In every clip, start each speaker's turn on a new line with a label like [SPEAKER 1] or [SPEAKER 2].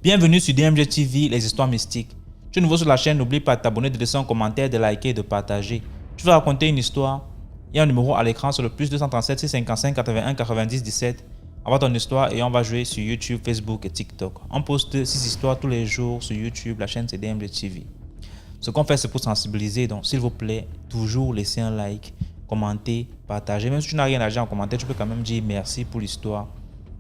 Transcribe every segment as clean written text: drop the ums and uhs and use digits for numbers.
[SPEAKER 1] Bienvenue sur DMG TV, les histoires mystiques. Tu es nouveau sur la chaîne, n'oublie pas de t'abonner, de laisser un commentaire, de liker et de partager. Tu veux raconter une histoire? Il y a un numéro à l'écran sur le plus 237 655 81 90 17. Envoie ton histoire et on va jouer sur YouTube, Facebook et TikTok. On poste 6 histoires tous les jours sur YouTube, la chaîne c'est DMG TV. Ce qu'on fait c'est pour sensibiliser, donc s'il vous plaît, toujours laisser un like, commenter, partager. Même si tu n'as rien à dire en commentaire, tu peux quand même dire merci pour l'histoire.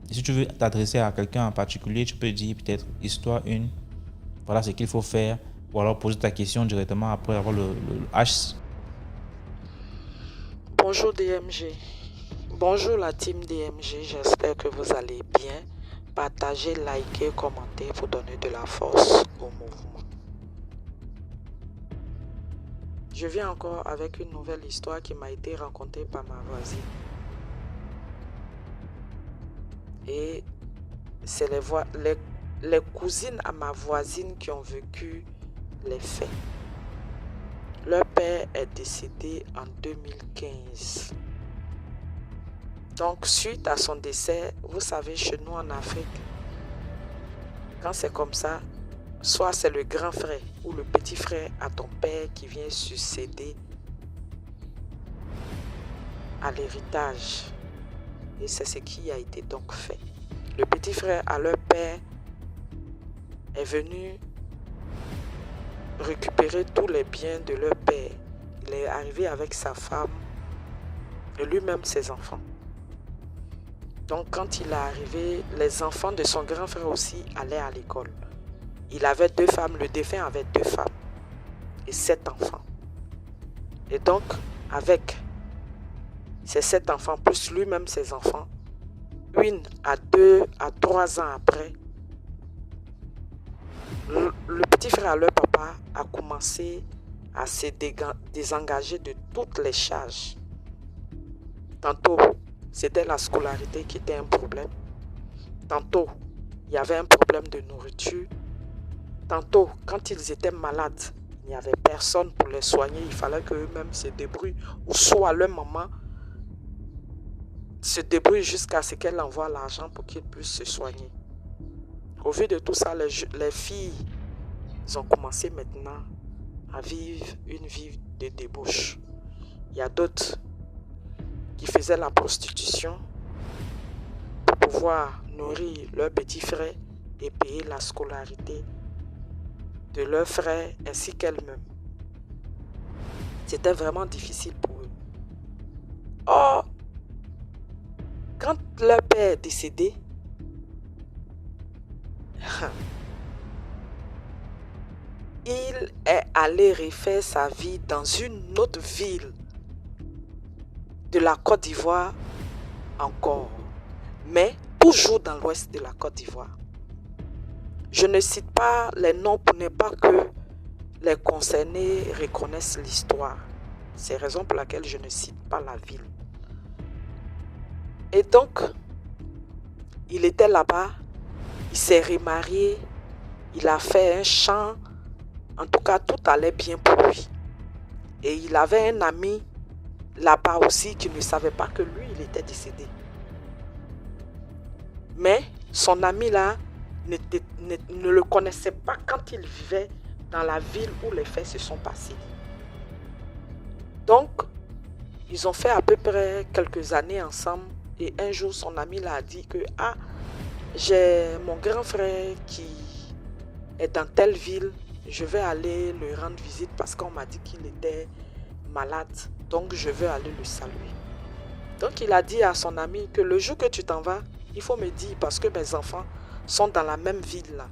[SPEAKER 1] Et si tu veux t'adresser à quelqu'un en particulier, tu peux dire peut-être histoire 1, voilà ce qu'il faut faire, ou alors poser ta question directement après avoir le H.
[SPEAKER 2] Bonjour DMG, bonjour la team DMG, j'espère que vous allez bien. Partagez, likez, commentez pour donner de la force au mouvement. Je viens encore avec une nouvelle histoire qui m'a été racontée par ma voisine. Et c'est les cousines à ma voisine qui ont vécu les faits. Leur père est décédé en 2015. Donc, suite à son décès, vous savez, chez nous en Afrique, quand c'est comme ça, soit c'est le grand frère ou le petit frère à ton père qui vient succéder à l'héritage. Et c'est ce qui a été donc fait. Le petit frère à leur père est venu récupérer tous les biens de leur père. Il est arrivé avec sa femme et lui-même ses enfants. Donc quand il est arrivé, les enfants de son grand frère aussi allaient à l'école. Il avait 2 femmes, le défunt avait 2 femmes et 7 enfants. Et donc avec ces 7 enfants, plus lui-même ses enfants, 1 à 2 à 3 ans après, le petit frère à leur papa a commencé à se désengager de toutes les charges. Tantôt, c'était la scolarité qui était un problème. Tantôt, il y avait un problème de nourriture. Tantôt, quand ils étaient malades, il n'y avait personne pour les soigner. Il fallait qu'eux-mêmes se débrouillent. Ou soit leur maman se débrouille jusqu'à ce qu'elle envoie l'argent pour qu'ils puissent se soigner. Au vu de tout ça, les filles ont commencé maintenant à vivre une vie de débauche. Il y a d'autres qui faisaient la prostitution pour pouvoir nourrir leurs petits frères et payer la scolarité de leurs frères ainsi qu'elles-mêmes. C'était vraiment difficile pour eux. Or, quand leur père est décédé, il est allé refaire sa vie dans une autre ville de la Côte d'Ivoire encore, mais toujours dans l'ouest de la Côte d'Ivoire. Je ne cite pas les noms pour ne pas que les concernés reconnaissent l'histoire. C'est la raison pour laquelle je ne cite pas la ville. Et donc, il était là-bas, il s'est remarié, il a fait un champ. En tout cas, tout allait bien pour lui. Et il avait un ami là-bas aussi qui ne savait pas que lui, il était décédé. Mais son ami là ne le connaissait pas quand il vivait dans la ville où les faits se sont passés. Donc, ils ont fait à peu près quelques années ensemble. Et un jour, son ami là a dit que j'ai mon grand frère qui est dans telle ville. Je vais aller le rendre visite parce qu'on m'a dit qu'il était malade. Donc, je veux aller le saluer. Donc, il a dit à son ami que le jour que tu t'en vas, il faut me dire parce que mes enfants sont dans la même ville là.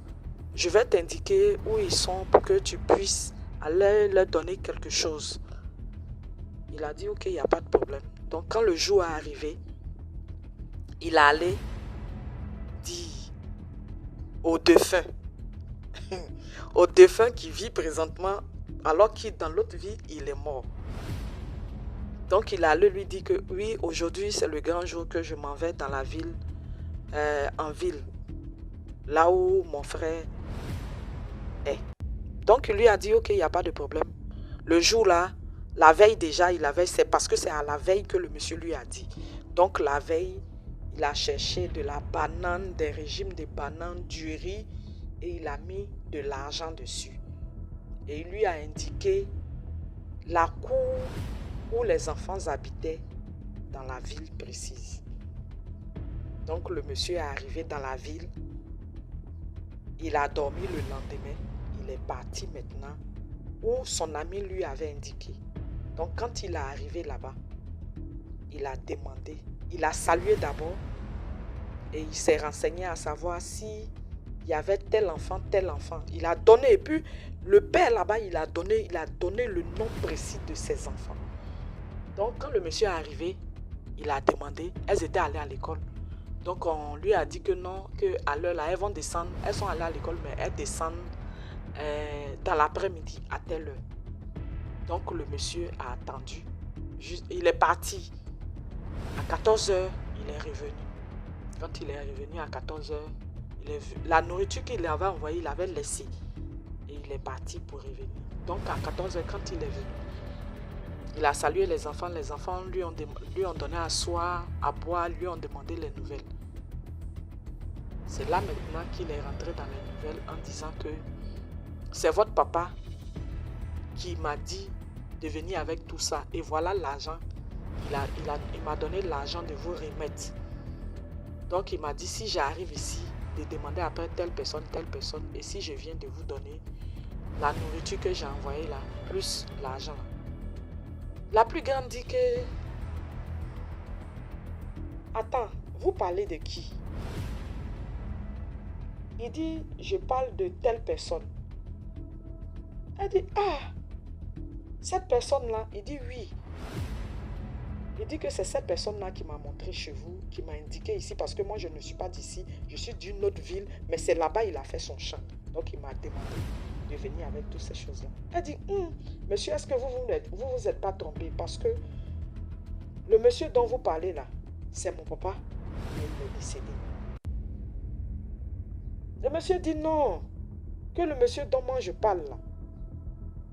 [SPEAKER 2] Je vais t'indiquer où ils sont pour que tu puisses aller leur donner quelque chose. Il a dit ok, il n'y a pas de problème. Donc, quand le jour est arrivé, il allait dire au défunt, au défunt qui vit présentement, alors qu'il dans l'autre vie, il est mort. Donc il allait lui dire que oui, aujourd'hui c'est le grand jour que je m'en vais dans la ville, en ville, là où mon frère est. Donc il lui a dit ok, il n'y a pas de problème. Le jour là, La veille déjà, c'est parce que c'est à la veille que le monsieur lui a dit. Donc la veille, il a cherché de la banane, des régimes de bananes, du riz et il a mis de l'argent dessus. Et il lui a indiqué la cour où les enfants habitaient dans la ville précise. Donc le monsieur est arrivé dans la ville, il a dormi le lendemain, il est parti maintenant où son ami lui avait indiqué. Donc quand il est arrivé là-bas, il a demandé, il a salué d'abord et il s'est renseigné à savoir si il y avait tel enfant. Il a donné et puis le père là-bas, il a donné le nom précis de ses enfants. Donc quand le monsieur est arrivé, il a demandé, elles étaient allées à l'école. Donc on lui a dit que non, qu'à l'heure là, elles vont descendre, elles sont allées à l'école, mais elles descendent dans l'après-midi à telle heure. Donc le monsieur a attendu. Il est parti. À 14h, il est revenu. Quand il est revenu à 14h, la nourriture qu'il avait envoyée, il avait laissé. Et il est parti pour revenir. Donc à 14h, quand il est venu, il a salué les enfants. Les enfants lui ont donné à soir, à boire, lui ont demandé les nouvelles. C'est là maintenant qu'il est rentré dans les nouvelles en disant que c'est votre papa qui m'a dit de venir avec tout ça. Et voilà l'argent. Il m'a donné l'argent de vous remettre. Donc il m'a dit si j'arrive ici, de demander après telle personne. Et si je viens de vous donner la nourriture que j'ai envoyée là, plus l'argent. La plus grande dit que... Attends, vous parlez de qui? Il dit, je parle de telle personne. Elle dit, ah, cette personne-là, il dit oui. Il dit que c'est cette personne-là qui m'a montré chez vous, qui m'a indiqué ici, parce que moi je ne suis pas d'ici, je suis d'une autre ville, mais c'est là-bas il a fait son champ. Donc il m'a demandé de venir avec toutes ces choses-là. Elle dit, monsieur, est-ce que vous êtes pas trompé? Parce que le monsieur dont vous parlez là, c'est mon papa, mais il est décédé. Le monsieur dit non, que le monsieur dont moi je parle là,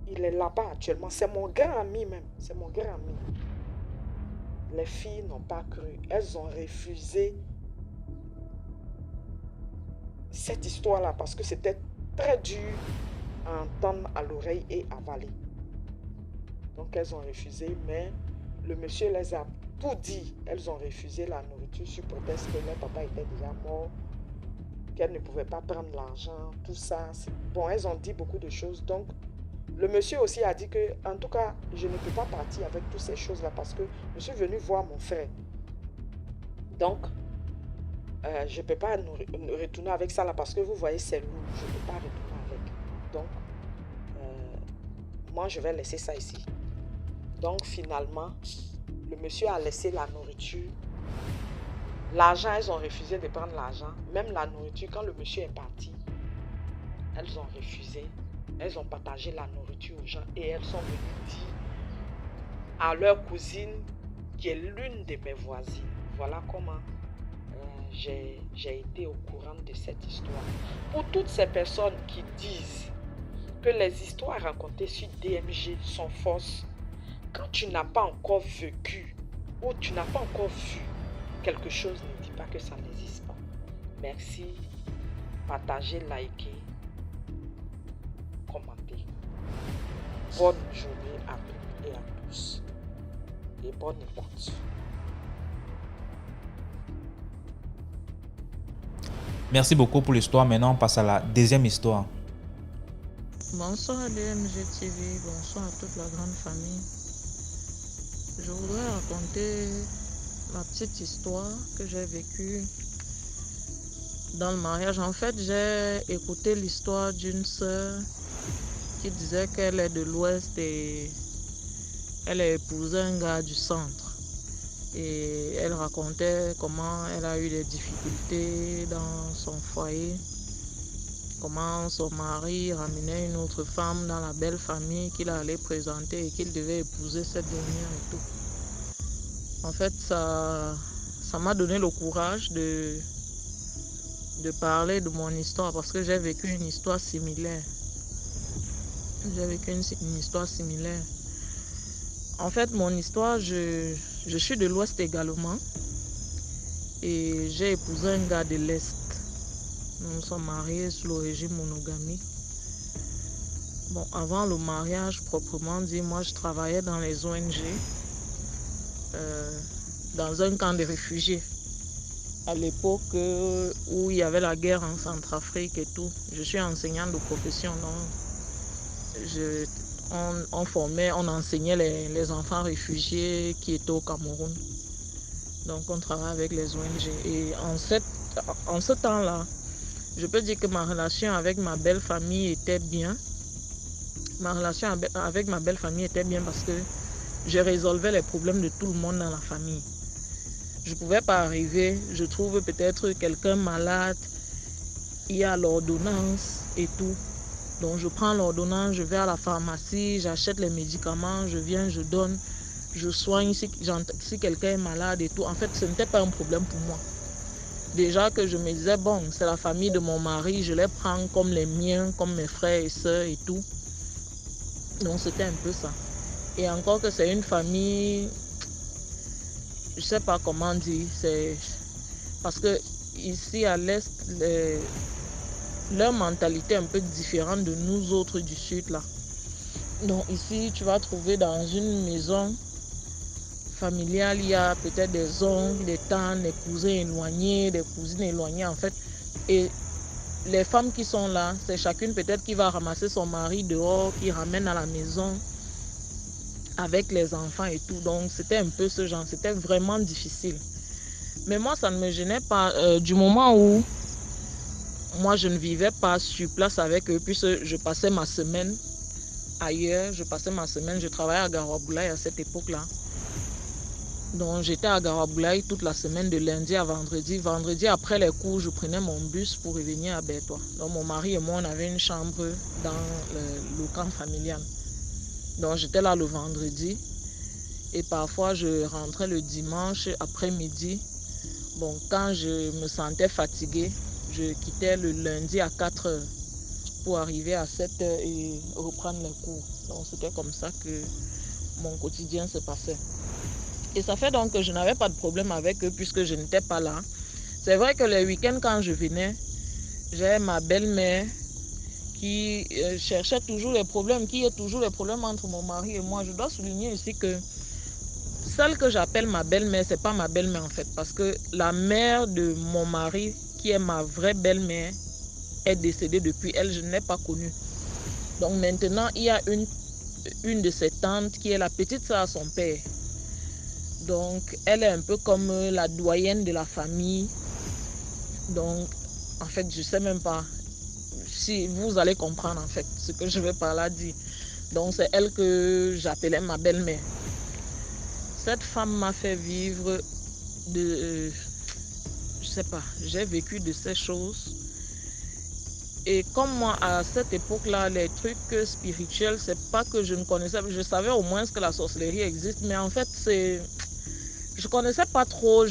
[SPEAKER 2] il est là-bas actuellement, c'est mon grand ami même, c'est mon grand ami. Les filles n'ont pas cru, elles ont refusé cette histoire-là parce que c'était très dur à entendre à l'oreille et avaler. Donc elles ont refusé, mais le monsieur les a tout dit. Elles ont refusé la nourriture sur prétexte que leur papa était déjà mort, qu'elles ne pouvaient pas prendre l'argent, tout ça. Bon, elles ont dit beaucoup de choses. Donc, le monsieur aussi a dit que, en tout cas, je ne peux pas partir avec toutes ces choses-là parce que je suis venu voir mon frère. Donc, je ne peux pas retourner avec ça là parce que vous voyez, c'est lourd. Je ne peux pas retourner avec. Donc, moi, je vais laisser ça ici. Donc, finalement, le monsieur a laissé la nourriture. L'argent, elles ont refusé de prendre l'argent. Même la nourriture, quand le monsieur est parti, elles ont refusé. Elles ont partagé la nourriture aux gens et elles sont venues dire à leur cousine, qui est l'une de mes voisines. Voilà comment j'ai été au courant de cette histoire. Pour toutes ces personnes qui disent que les histoires racontées sur DMG sont fausses, quand tu n'as pas encore vécu ou tu n'as pas encore vu quelque chose, ne dis pas que ça n'existe pas. Merci. Partagez, likez, commentez. Bonne journée à toutes et à tous. Et bonne écoute.
[SPEAKER 1] Merci beaucoup pour l'histoire. Maintenant, on passe à la deuxième histoire.
[SPEAKER 3] Bonsoir DMG TV, bonsoir à toute la grande famille. Je voudrais raconter ma petite histoire que j'ai vécue dans le mariage. En fait, j'ai écouté l'histoire d'une sœur qui disait qu'elle est de l'Ouest et elle a épousé un gars du centre. Et elle racontait comment elle a eu des difficultés dans son foyer, comment son mari ramenait une autre femme dans la belle famille qu'il allait présenter et qu'il devait épouser cette dernière et tout. En fait, ça m'a donné le courage de parler de mon histoire parce que j'ai vécu une histoire similaire. En fait, mon histoire, je suis de l'Ouest également. Et j'ai épousé un gars de l'Est. Nous sommes mariés sous le régime monogamique. Bon, avant le mariage proprement dit, moi je travaillais dans les ONG, dans un camp de réfugiés. À l'époque où il y avait la guerre en Centrafrique et tout, je suis enseignante de profession, donc on enseignait les enfants réfugiés qui étaient au Cameroun. Donc on travaille avec les ONG. Et en ce temps-là, je peux dire que ma relation avec ma belle famille était bien. Ma relation avec ma belle famille était bien parce que je résolvais les problèmes de tout le monde dans la famille. Je ne pouvais pas arriver, je trouve peut-être quelqu'un malade, il y a l'ordonnance et tout. Donc je prends l'ordonnance, je vais à la pharmacie, j'achète les médicaments, je viens, je donne, je soigne si quelqu'un est malade et tout. En fait, ce n'était pas un problème pour moi. Déjà que je me disais, bon, c'est la famille de mon mari, je les prends comme les miens, comme mes frères et sœurs et tout. Donc c'était un peu ça. Et encore que c'est une famille, je sais pas comment dire, c'est parce que ici à l'Est, leur mentalité est un peu différente de nous autres du Sud là. Donc ici, tu vas trouver dans une maison familiale, il y a peut-être des oncles, des tantes, des cousins éloignés, des cousines éloignées en fait. Et les femmes qui sont là, c'est chacune peut-être qui va ramasser son mari dehors, qui ramène à la maison avec les enfants et tout. Donc c'était un peu ce genre, c'était vraiment difficile. Mais moi, ça ne me gênait pas du moment où moi, je ne vivais pas sur place avec eux, puisque je passais ma semaine ailleurs, je travaillais à Garoua-Boulaye à cette époque-là. Donc j'étais à Garoua-Boulaye toute la semaine de lundi à vendredi. Vendredi après les cours, je prenais mon bus pour revenir à Bertois. Donc mon mari et moi, on avait une chambre dans le camp familial. Donc j'étais là le vendredi et parfois je rentrais le dimanche après-midi. Bon, quand je me sentais fatiguée, je quittais le lundi à 4 heures pour arriver à 7 heures et reprendre les cours. Donc c'était comme ça que mon quotidien se passait. Et ça fait donc que je n'avais pas de problème avec eux puisque je n'étais pas là. C'est vrai que les week-ends quand je venais, j'ai ma belle-mère qui cherchait toujours les problèmes, qui est toujours les problèmes entre mon mari et moi. Je dois souligner ici que celle que j'appelle ma belle-mère, c'est pas ma belle-mère en fait, parce que la mère de mon mari, qui est ma vraie belle-mère, est décédée depuis. Elle, je ne l'ai pas connue. Donc maintenant, il y a une de ses tantes qui est la petite sœur à son père. Donc elle est un peu comme la doyenne de la famille. Donc en fait, je sais même pas si vous allez comprendre en fait ce que je vais par là dire. Donc c'est elle que j'appelais ma belle-mère. Cette femme m'a fait vivre je sais pas, j'ai vécu de ces choses. Et comme moi, à cette époque-là, les trucs spirituels, c'est pas que je ne connaissais pas. Je savais au moins que la sorcellerie existe, mais en fait, je connaissais pas trop.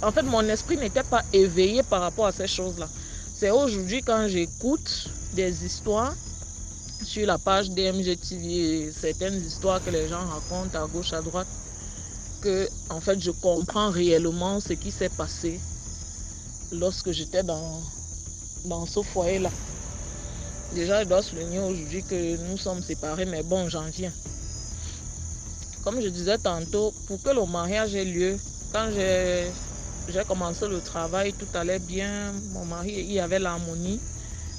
[SPEAKER 3] En fait, mon esprit n'était pas éveillé par rapport à ces choses-là. C'est aujourd'hui, quand j'écoute des histoires sur la page DMG TV, certaines histoires que les gens racontent à gauche, à droite, que en fait, je comprends réellement ce qui s'est passé lorsque j'étais dans ce foyer-là. Déjà, je dois souligner aujourd'hui que nous sommes séparés, mais bon, j'en viens. Comme je disais tantôt, pour que le mariage ait lieu, quand j'ai commencé le travail, tout allait bien. Mon mari, il y avait l'harmonie.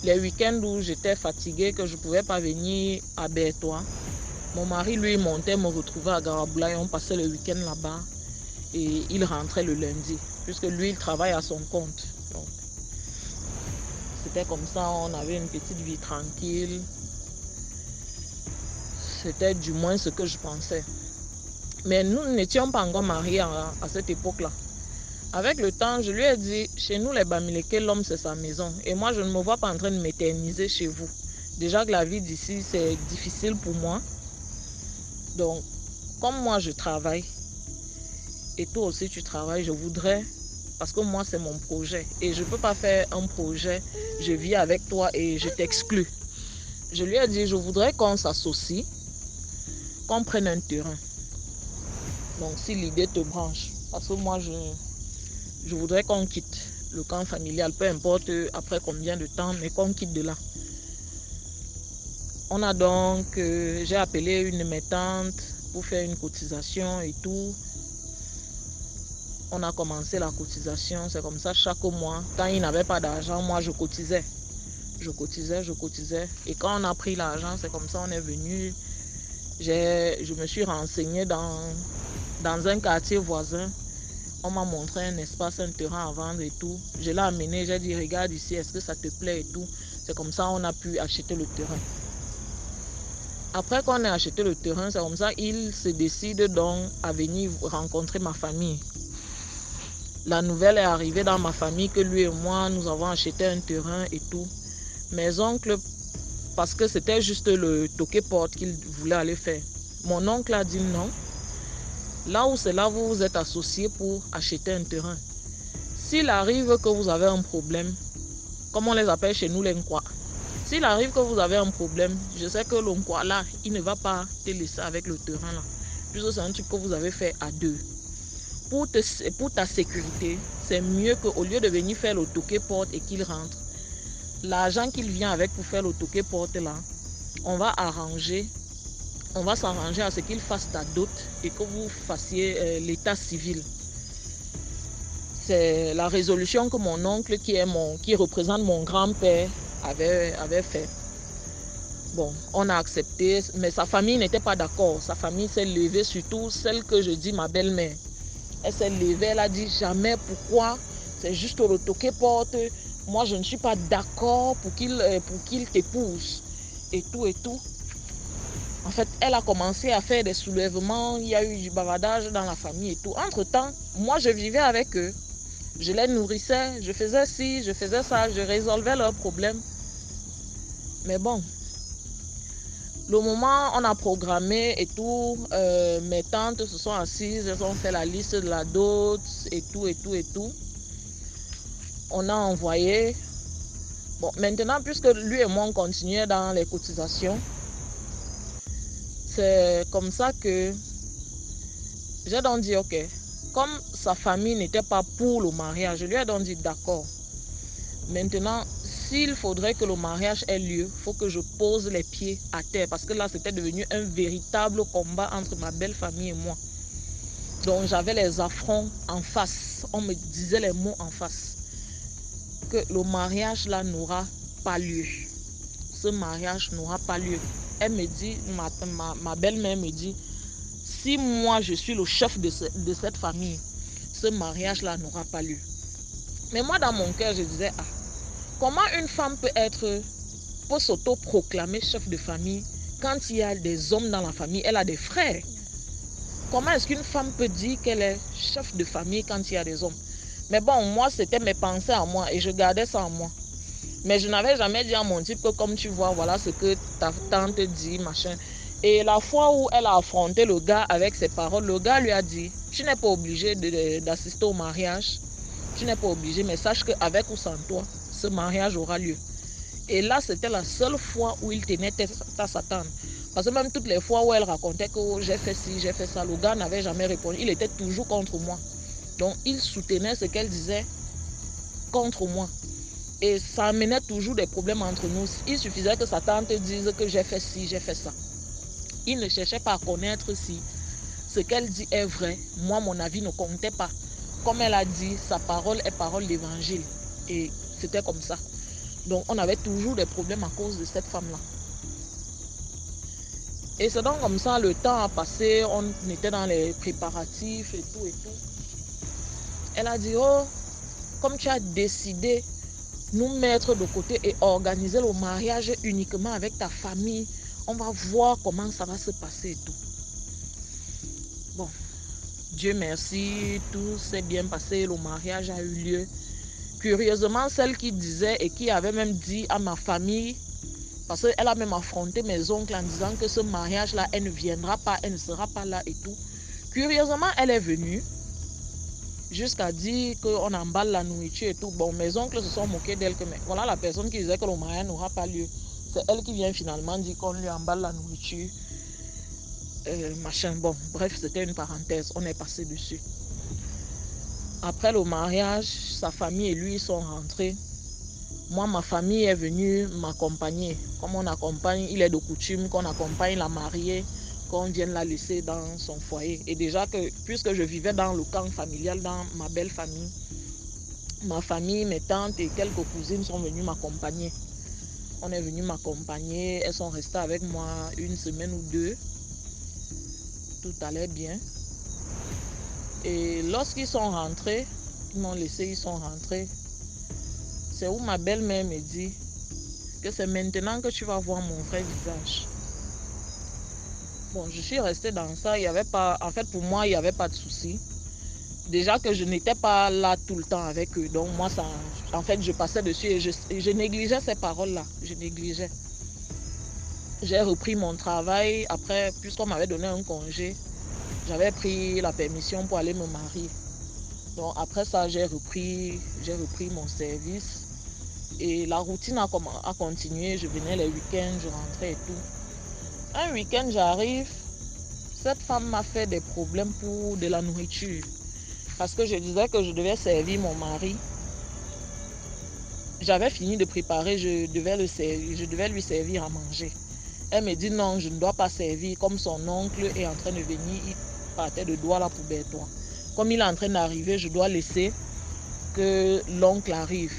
[SPEAKER 3] Les week-ends où j'étais fatiguée, que je ne pouvais pas venir à Bertois, mon mari, lui, montait me retrouver à Garoua-Boulaye. On passait le week-end là-bas et il rentrait le lundi, puisque lui, il travaille à son compte. Donc, c'était comme ça, on avait une petite vie tranquille. C'était du moins ce que je pensais. Mais nous n'étions pas encore mariés à cette époque-là. Avec le temps, je lui ai dit, chez nous les Bamileke, l'homme c'est sa maison. Et moi, je ne me vois pas en train de m'éterniser chez vous. Déjà que la vie d'ici, c'est difficile pour moi. Donc, comme moi je travaille, et toi aussi tu travailles, je voudrais, parce que moi c'est mon projet. Et je ne peux pas faire un projet, je vis avec toi et je t'exclus. Je lui ai dit, je voudrais qu'on s'associe, qu'on prenne un terrain. Donc si l'idée te branche, parce que moi je voudrais qu'on quitte le camp familial, peu importe après combien de temps, mais qu'on quitte de là. On a donc, j'ai appelé une de mes tantes pour faire une cotisation et tout. On a commencé la cotisation, c'est comme ça chaque mois. Quand il n'avait pas d'argent, moi je cotisais. Je cotisais. Et quand on a pris l'argent, c'est comme ça on est venu. Je me suis renseignée dans un quartier voisin. On m'a montré un espace, un terrain à vendre et tout. Je l'ai amené, j'ai dit regarde ici, est-ce que ça te plaît et tout. C'est comme ça on a pu acheter le terrain. Après qu'on ait acheté le terrain, c'est comme ça il se décide donc à venir rencontrer ma famille. La nouvelle est arrivée dans ma famille que lui et moi, nous avons acheté un terrain et tout. Mes oncles, parce que c'était juste le toqué-porte qu'ils voulaient aller faire. Mon oncle a dit non. Là où c'est là, vous vous êtes associés pour acheter un terrain. S'il arrive que vous avez un problème, comme on les appelle chez nous les nkwa, s'il arrive que vous avez un problème, je sais que l'onkwa là, il ne va pas te laisser avec le terrain là. Puisque c'est un truc que vous avez fait à deux. Pour ta sécurité, c'est mieux qu'au lieu de venir faire le toqué-porte et qu'il rentre, l'argent qu'il vient avec pour faire le toqué-porte là, on va s'arranger à ce qu'il fasse ta dot et que vous fassiez l'état civil. C'est la résolution que mon oncle, qui représente mon grand-père, avait fait. Bon, on a accepté, mais sa famille n'était pas d'accord. Sa famille s'est levée, surtout celle que je dis ma belle-mère. Elle s'est levée, elle a dit jamais pourquoi, c'est juste le toqué-porte. Moi, je ne suis pas d'accord pour qu'il t'épouse et tout. En fait, elle a commencé à faire des soulèvements, il y a eu du bavardage dans la famille et tout. Entre-temps, moi, je vivais avec eux. Je les nourrissais, je faisais ci, je faisais ça, je résolvais leurs problèmes. Mais bon, le moment on a programmé et tout, mes tantes se sont assises, elles ont fait la liste de la dot et tout. On a envoyé. Bon, maintenant, puisque lui et moi on continuait dans les cotisations, c'est comme ça que j'ai donc dit ok. Comme sa famille n'était pas pour le mariage, je lui ai donc dit d'accord. Maintenant, s'il faudrait que le mariage ait lieu, il faut que je pose les pieds à terre. Parce que là, c'était devenu un véritable combat entre ma belle famille et moi. Donc, j'avais les affronts en face. On me disait les mots en face. Que le mariage là n'aura pas lieu. Ce mariage n'aura pas lieu. Elle me dit, ma belle-mère me dit, si moi je suis le chef de cette famille, ce mariage-là n'aura pas lieu. Mais moi, dans mon cœur, je disais, comment une femme peut s'auto-proclamer chef de famille quand il y a des hommes dans la famille, elle a des frères? Comment est-ce qu'une femme peut dire qu'elle est chef de famille quand il y a des hommes? Mais bon, moi, c'était mes pensées à moi et je gardais ça en moi. Mais je n'avais jamais dit à mon type que comme tu vois, voilà ce que ta tante dit, machin. Et la fois où elle a affronté le gars avec ses paroles, le gars lui a dit, tu n'es pas obligé d'assister au mariage. Tu n'es pas obligé, mais sache qu'avec ou sans toi, ce mariage aura lieu. Et là, c'était la seule fois où il tenait tête à sa tante. Parce que même toutes les fois où elle racontait que j'ai fait ci, j'ai fait ça, le gars n'avait jamais répondu. Il était toujours contre moi. Donc, il soutenait ce qu'elle disait contre moi. Et ça amenait toujours des problèmes entre nous. Il suffisait que sa tante dise que j'ai fait ci, j'ai fait ça. Il ne cherchait pas à connaître si ce qu'elle dit est vrai. Moi, mon avis ne comptait pas. Comme elle a dit, sa parole est parole d'évangile. Et c'était comme ça. Donc, on avait toujours des problèmes à cause de cette femme-là. Et c'est donc comme ça, le temps a passé, on était dans les préparatifs et tout. Elle a dit, comme tu as décidé nous mettre de côté et organiser le mariage uniquement avec ta famille, on va voir comment ça va se passer et tout. Bon, Dieu merci, tout s'est bien passé, le mariage a eu lieu. Curieusement, celle qui disait et qui avait même dit à ma famille, parce qu'elle a même affronté mes oncles en disant que ce mariage-là, elle ne viendra pas, elle ne sera pas là et tout. Curieusement, elle est venue jusqu'à dire qu'on emballe la nourriture et tout. Bon, mes oncles se sont moqués d'elle, mais voilà la personne qui disait que le mariage n'aura pas lieu. C'est elle qui vient finalement dire qu'on lui emballe la nourriture. machin. Bon, bref, c'était une parenthèse. On est passé dessus. Après le mariage, sa famille et lui sont rentrés. Moi, ma famille est venue m'accompagner. Comme on accompagne, il est de coutume qu'on accompagne la mariée, qu'on vienne la laisser dans son foyer. Et déjà que, puisque je vivais dans le camp familial, dans ma belle famille, ma famille, mes tantes et quelques cousines sont venues m'accompagner. On est venu m'accompagner. Elles sont restées avec moi une semaine ou deux. Tout allait bien. Et lorsqu'ils sont rentrés, ils m'ont laissé, ils sont rentrés. C'est où ma belle-mère me dit que c'est maintenant que tu vas voir mon vrai visage. Bon, je suis restée dans ça. Il y avait pas, en fait, pour moi, il n'y avait pas de souci. Déjà que je n'étais pas là tout le temps avec eux. Donc, moi, ça, en fait, je passais dessus et je négligeais ces paroles-là. Je négligeais. J'ai repris mon travail. Après, puisqu'on m'avait donné un congé, j'avais pris la permission pour aller me marier. Donc, après ça, j'ai repris mon service. Et la routine a continué. Je venais les week-ends, je rentrais et tout. Un week-end, j'arrive. Cette femme m'a fait des problèmes pour de la nourriture. Parce que je disais que je devais servir mon mari. J'avais fini de préparer, je devais lui servir à manger. Elle me dit non, je ne dois pas servir. Comme son oncle est en train de venir, il partait de doigt à la poubelle. Comme il est en train d'arriver, je dois laisser que l'oncle arrive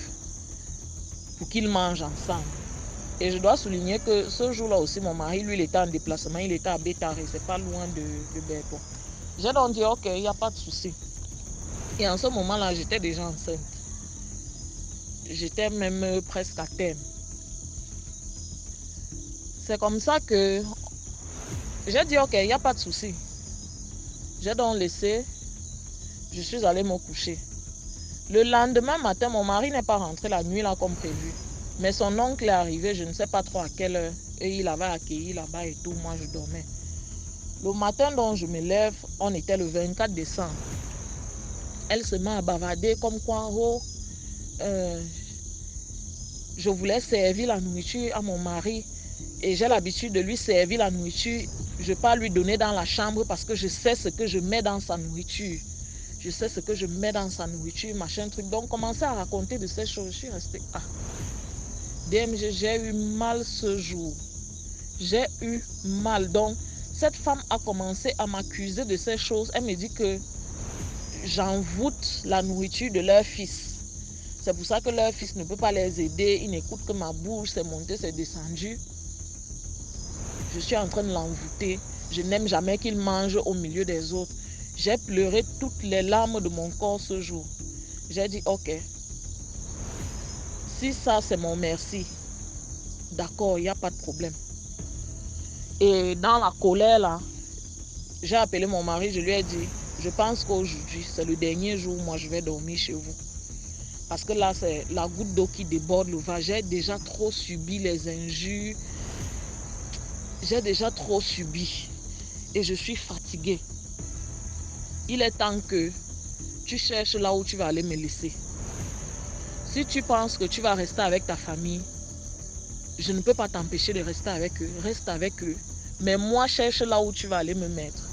[SPEAKER 3] pour qu'ils mangent ensemble. Et je dois souligner que ce jour-là aussi, mon mari, lui, il était en déplacement, il était à Bétaré, c'est pas loin de Bertois. J'ai donc dit, ok, il n'y a pas de souci. Et en ce moment-là, j'étais déjà enceinte. J'étais même presque à terme. C'est comme ça que j'ai dit, ok, il n'y a pas de souci. J'ai donc laissé, je suis allée me coucher. Le lendemain matin, mon mari n'est pas rentré la nuit là comme prévu. Mais son oncle est arrivé, je ne sais pas trop à quelle heure. Et il avait accueilli là-bas et tout, moi je dormais. Le matin dont je me lève, on était le 24 décembre. Elle se met à bavarder comme quoi, je voulais servir la nourriture à mon mari. Et j'ai l'habitude de lui servir la nourriture. Je ne vais pas lui donner dans la chambre parce que je sais ce que je mets dans sa nourriture. Je sais ce que je mets dans sa nourriture, machin, truc. Donc, commencer à raconter de ces choses. Je suis restée, DMG, j'ai eu mal ce jour. J'ai eu mal. Donc, cette femme a commencé à m'accuser de ces choses. Elle me dit que j'envoûte la nourriture de leur fils. C'est pour ça que leur fils ne peut pas les aider. Il n'écoute que ma bouche, c'est monté, c'est descendu. Je suis en train de l'envoûter. Je n'aime jamais qu'il mange au milieu des autres. J'ai pleuré toutes les larmes de mon corps ce jour. J'ai dit, ok, si ça c'est mon merci, d'accord, il n'y a pas de problème. Et dans la colère là, j'ai appelé mon mari, je lui ai dit, je pense qu'aujourd'hui, c'est le dernier jour où moi je vais dormir chez vous. Parce que là, c'est la goutte d'eau qui déborde le vase. J'ai déjà trop subi les injures. J'ai déjà trop subi. Et je suis fatiguée. Il est temps que tu cherches là où tu vas aller me laisser. Si tu penses que tu vas rester avec ta famille, je ne peux pas t'empêcher de rester avec eux. Reste avec eux. Mais moi, cherche là où tu vas aller me mettre.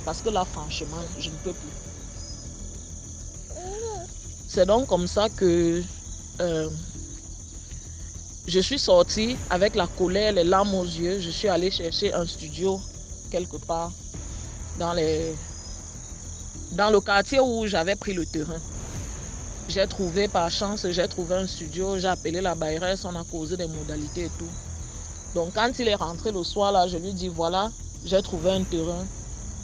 [SPEAKER 3] Parce que là, franchement, je ne peux plus. C'est donc comme ça que je suis sortie avec la colère, les larmes aux yeux. Je suis allée chercher un studio quelque part dans le quartier où j'avais pris le terrain. J'ai trouvé par chance, j'ai trouvé un studio, j'ai appelé la bailleresse, on a causé des modalités et tout. Donc quand il est rentré le soir là, je lui dis voilà, j'ai trouvé un terrain,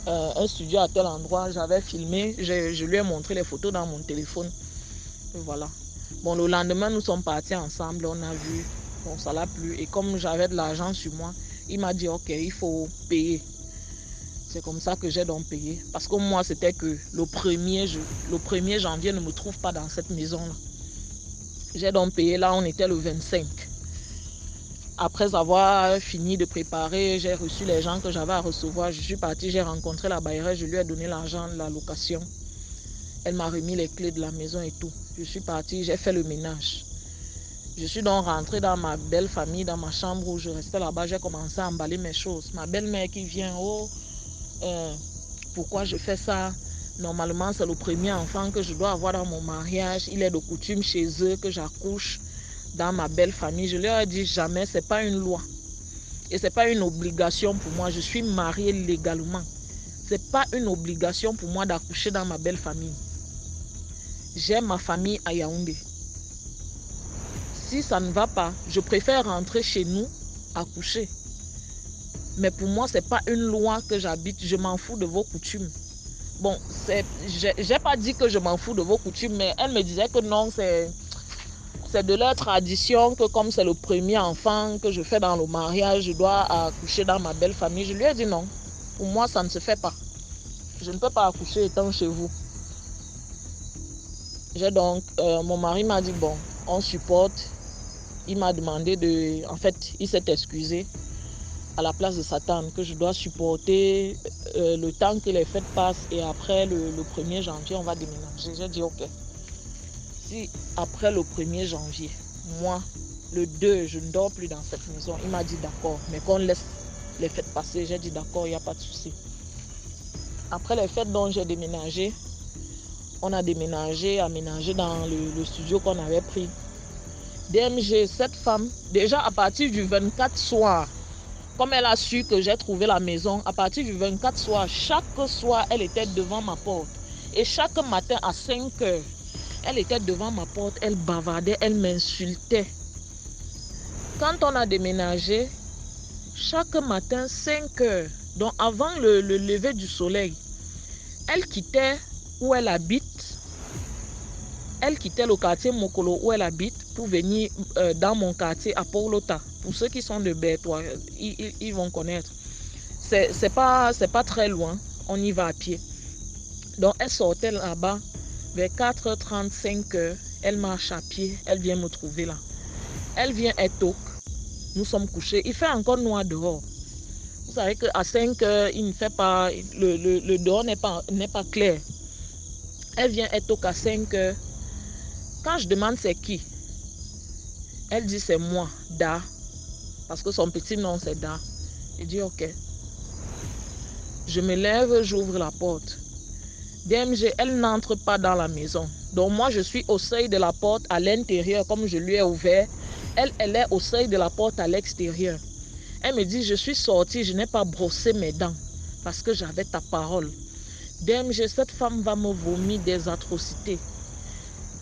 [SPEAKER 3] un studio à tel endroit, j'avais filmé, je lui ai montré les photos dans mon téléphone. Et voilà. Bon, le lendemain, nous sommes partis ensemble, on a vu, bon, ça l'a plu. Et comme j'avais de l'argent sur moi, il m'a dit, ok, il faut payer. C'est comme ça que j'ai donc payé. Parce que moi, c'était que le 1er janvier ne me trouve pas dans cette maison-là. J'ai donc payé, là, on était le 25. Après avoir fini de préparer, j'ai reçu les gens que j'avais à recevoir. Je suis partie, j'ai rencontré la bailleresse, je lui ai donné l'argent de la location. Elle m'a remis les clés de la maison et tout. Je suis partie, j'ai fait le ménage. Je suis donc rentrée dans ma belle famille, dans ma chambre où je restais là-bas. J'ai commencé à emballer mes choses. Ma belle-mère qui vient, pourquoi je fais ça. Normalement, c'est le premier enfant que je dois avoir dans mon mariage. Il est de coutume chez eux que j'accouche dans ma belle famille. Je leur ai dit jamais, c'est pas une loi. Et c'est pas une obligation pour moi. Je suis mariée légalement. C'est pas une obligation pour moi d'accoucher dans ma belle famille. J'ai ma famille à Yaoundé. Si ça ne va pas, je préfère rentrer chez nous, accoucher. Mais pour moi, c'est pas une loi que j'habite. Je m'en fous de vos coutumes. Bon, j'ai pas dit que je m'en fous de vos coutumes, mais elle me disait que non, c'est de leur tradition, que comme c'est le premier enfant que je fais dans le mariage, je dois accoucher dans ma belle famille. Je lui ai dit non. Pour moi, ça ne se fait pas. Je ne peux pas accoucher étant chez vous. Mon mari m'a dit bon, on supporte. Il m'a demandé en fait, il s'est excusé à la place de sa tante que je dois supporter le temps que les fêtes passent et après le 1er janvier, on va déménager. J'ai dit ok. Si après le 1er janvier, moi, le 2, je ne dors plus dans cette maison, il m'a dit d'accord, mais qu'on laisse les fêtes passer. J'ai dit d'accord, il n'y a pas de souci. Après les fêtes dont j'ai déménagé, on a aménagé dans le studio qu'on avait pris. DMG, cette femme, déjà à partir du 24 soir, comme elle a su que j'ai trouvé la maison, à partir du 24 soir, chaque soir, elle était devant ma porte. Et chaque matin à 5 heures, elle était devant ma porte, elle bavardait, elle m'insultait. Quand on a déménagé, chaque matin, 5 heures, donc avant le lever du soleil, elle quittait où elle habite. Elle quittait le quartier Mokolo où elle habite pour venir dans mon quartier à Paulota. Pour ceux qui sont de Bertois, ils vont connaître. C'est pas très loin, on y va à pied. Donc elle sortait là-bas vers 4h30, 5h. Elle marche à pied, elle vient me trouver là. Elle vient à Tok. Nous sommes couchés. Il fait encore noir dehors. Vous savez qu'à 5h, il ne fait pas, le dehors n'est pas clair. Elle vient à Tok à 5h. Quand je demande c'est qui, elle dit c'est moi, Da. Parce que son petit nom c'est Da. Je dis ok. Je me lève, j'ouvre la porte. DMG, elle n'entre pas dans la maison. Donc moi je suis au seuil de la porte à l'intérieur comme je lui ai ouvert. Elle est au seuil de la porte à l'extérieur. Elle me dit je suis sortie, je n'ai pas brossé mes dents parce que j'avais ta parole. DMG, cette femme va me vomir des atrocités.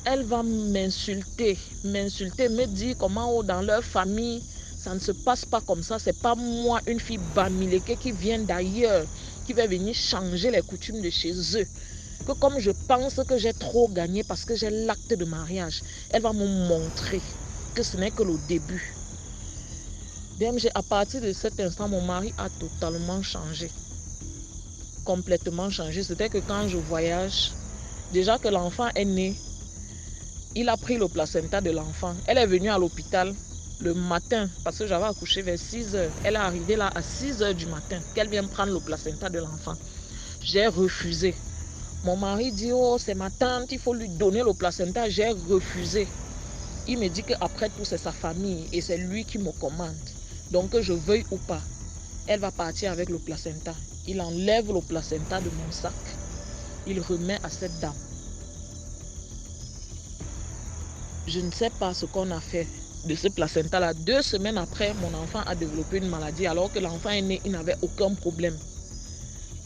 [SPEAKER 3] Elle va m'insulter, me dire comment dans leur famille, ça ne se passe pas comme ça. C'est pas moi, une fille bamileke qui vient d'ailleurs, qui va venir changer les coutumes de chez eux. Que comme je pense que j'ai trop gagné parce que j'ai l'acte de mariage, elle va me montrer que ce n'est que le début. DMG, à partir de cet instant, mon mari a totalement changé. Complètement changé. C'était que quand je voyage, déjà que l'enfant est né, il a pris le placenta de l'enfant. Elle est venue à l'hôpital le matin parce que j'avais accouché vers 6h. Elle est arrivée là à 6h du matin qu'elle vient prendre le placenta de l'enfant. J'ai refusé. Mon mari dit oh c'est ma tante, il faut lui donner le placenta. J'ai refusé. Il me dit qu'après tout c'est sa famille et c'est lui qui me commande. Donc que je veuille ou pas, elle va partir avec le placenta. Il enlève le placenta de mon sac. Il remet à cette dame. Je ne sais pas ce qu'on a fait de ce placenta-là. 2 semaines après, mon enfant a développé une maladie. Alors que l'enfant est né, il n'avait aucun problème.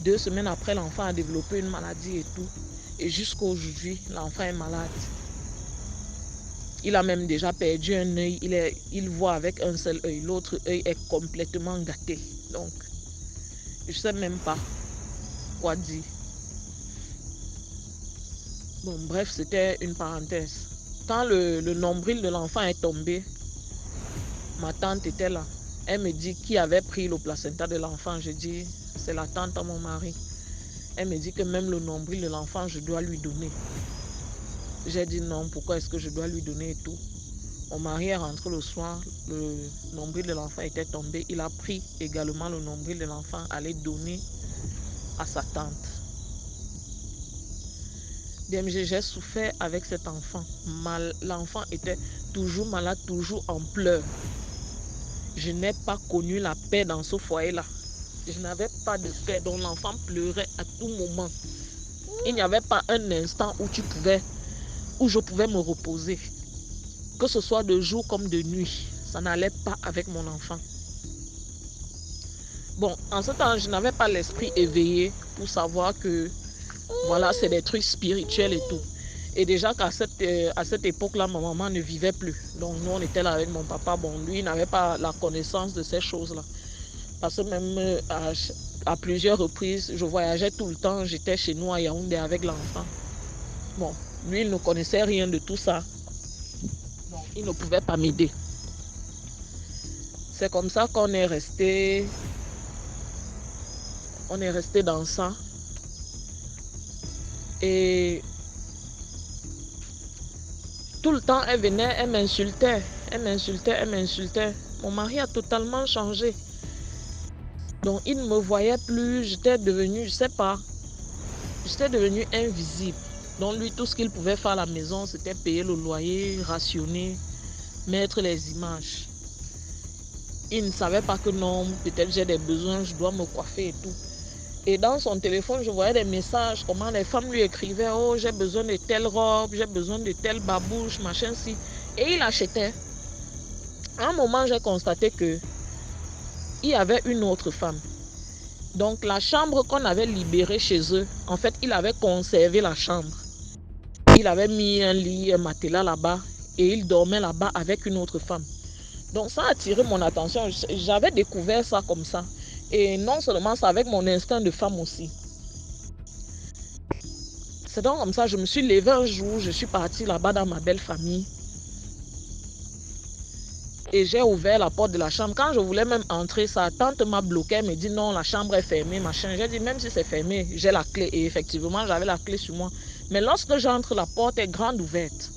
[SPEAKER 3] 2 semaines après, l'enfant a développé une maladie et tout. Et jusqu'à aujourd'hui, l'enfant est malade. Il a même déjà perdu un œil. Il voit avec un seul œil. L'autre œil est complètement gâté. Donc, je ne sais même pas quoi dire. Bon, bref, c'était une parenthèse. Quand le nombril de l'enfant est tombé, ma tante était là. Elle me dit qui avait pris le placenta de l'enfant. Je dis, c'est la tante à mon mari. Elle me dit que même le nombril de l'enfant, je dois lui donner. J'ai dit non, pourquoi est-ce que je dois lui donner et tout. Mon mari est rentré le soir, le nombril de l'enfant était tombé. Il a pris également le nombril de l'enfant, allait donner à sa tante. DMG, j'ai souffert avec cet enfant. L'enfant était toujours malade, toujours en pleurs. Je n'ai pas connu la paix dans ce foyer-là. Je n'avais pas de paix, donc l'enfant pleurait à tout moment. Il n'y avait pas un instant où je pouvais me reposer. Que ce soit de jour comme de nuit, ça n'allait pas avec mon enfant. Bon, en ce temps, je n'avais pas l'esprit éveillé pour savoir que, voilà, c'est des trucs spirituels et tout. Et déjà qu'à cette époque-là, ma maman ne vivait plus. Donc, nous, on était là avec mon papa. Bon, lui, il n'avait pas la connaissance de ces choses-là. Parce que même à plusieurs reprises, je voyageais tout le temps. J'étais chez nous à Yaoundé avec l'enfant. Bon, lui, il ne connaissait rien de tout ça. Donc, il ne pouvait pas m'aider. C'est comme ça qu'on est resté. On est resté dans ça. Et tout le temps, elle venait, elle m'insultait. Mon mari a totalement changé. Donc, il ne me voyait plus. J'étais devenue, j'étais devenue invisible. Donc, lui, tout ce qu'il pouvait faire à la maison, c'était payer le loyer, rationner, mettre les images. Il ne savait pas que non, peut-être j'ai des besoins, je dois me coiffer et tout. Et dans son téléphone, je voyais des messages, comment les femmes lui écrivaient, oh, j'ai besoin de telle robe, j'ai besoin de telle babouche, machin, si. Et il achetait. À un moment, j'ai constaté que il y avait une autre femme. Donc, la chambre qu'on avait libérée chez eux, en fait, il avait conservé la chambre. Il avait mis un lit, un matelas là-bas, et il dormait là-bas avec une autre femme. Donc, ça a attiré mon attention. J'avais découvert ça comme ça. Et non seulement ça, avec mon instinct de femme aussi. C'est donc comme ça, je me suis levée un jour, je suis partie là-bas dans ma belle famille. Et j'ai ouvert la porte de la chambre. Quand je voulais même entrer, sa tante m'a bloqué. Elle me dit non, la chambre est fermée, machin. J'ai dit même si c'est fermé, j'ai la clé. Et effectivement, j'avais la clé sur moi. Mais lorsque j'entre, la porte est grande ouverte.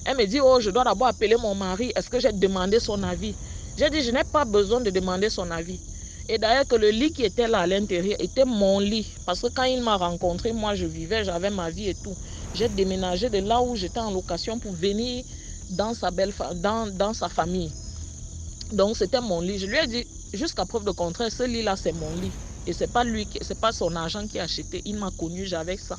[SPEAKER 3] Elle me dit, oh, je dois d'abord appeler mon mari. Est-ce que j'ai demandé son avis? J'ai dit, je n'ai pas besoin de demander son avis. Et d'ailleurs que le lit qui était là à l'intérieur était mon lit. Parce que quand il m'a rencontré, moi je vivais, j'avais ma vie et tout. J'ai déménagé de là où j'étais en location pour venir dans sa famille. Donc c'était mon lit. Je lui ai dit, jusqu'à preuve de contraire, ce lit-là c'est mon lit. Et c'est pas son agent qui a acheté. Il m'a connu, j'avais ça.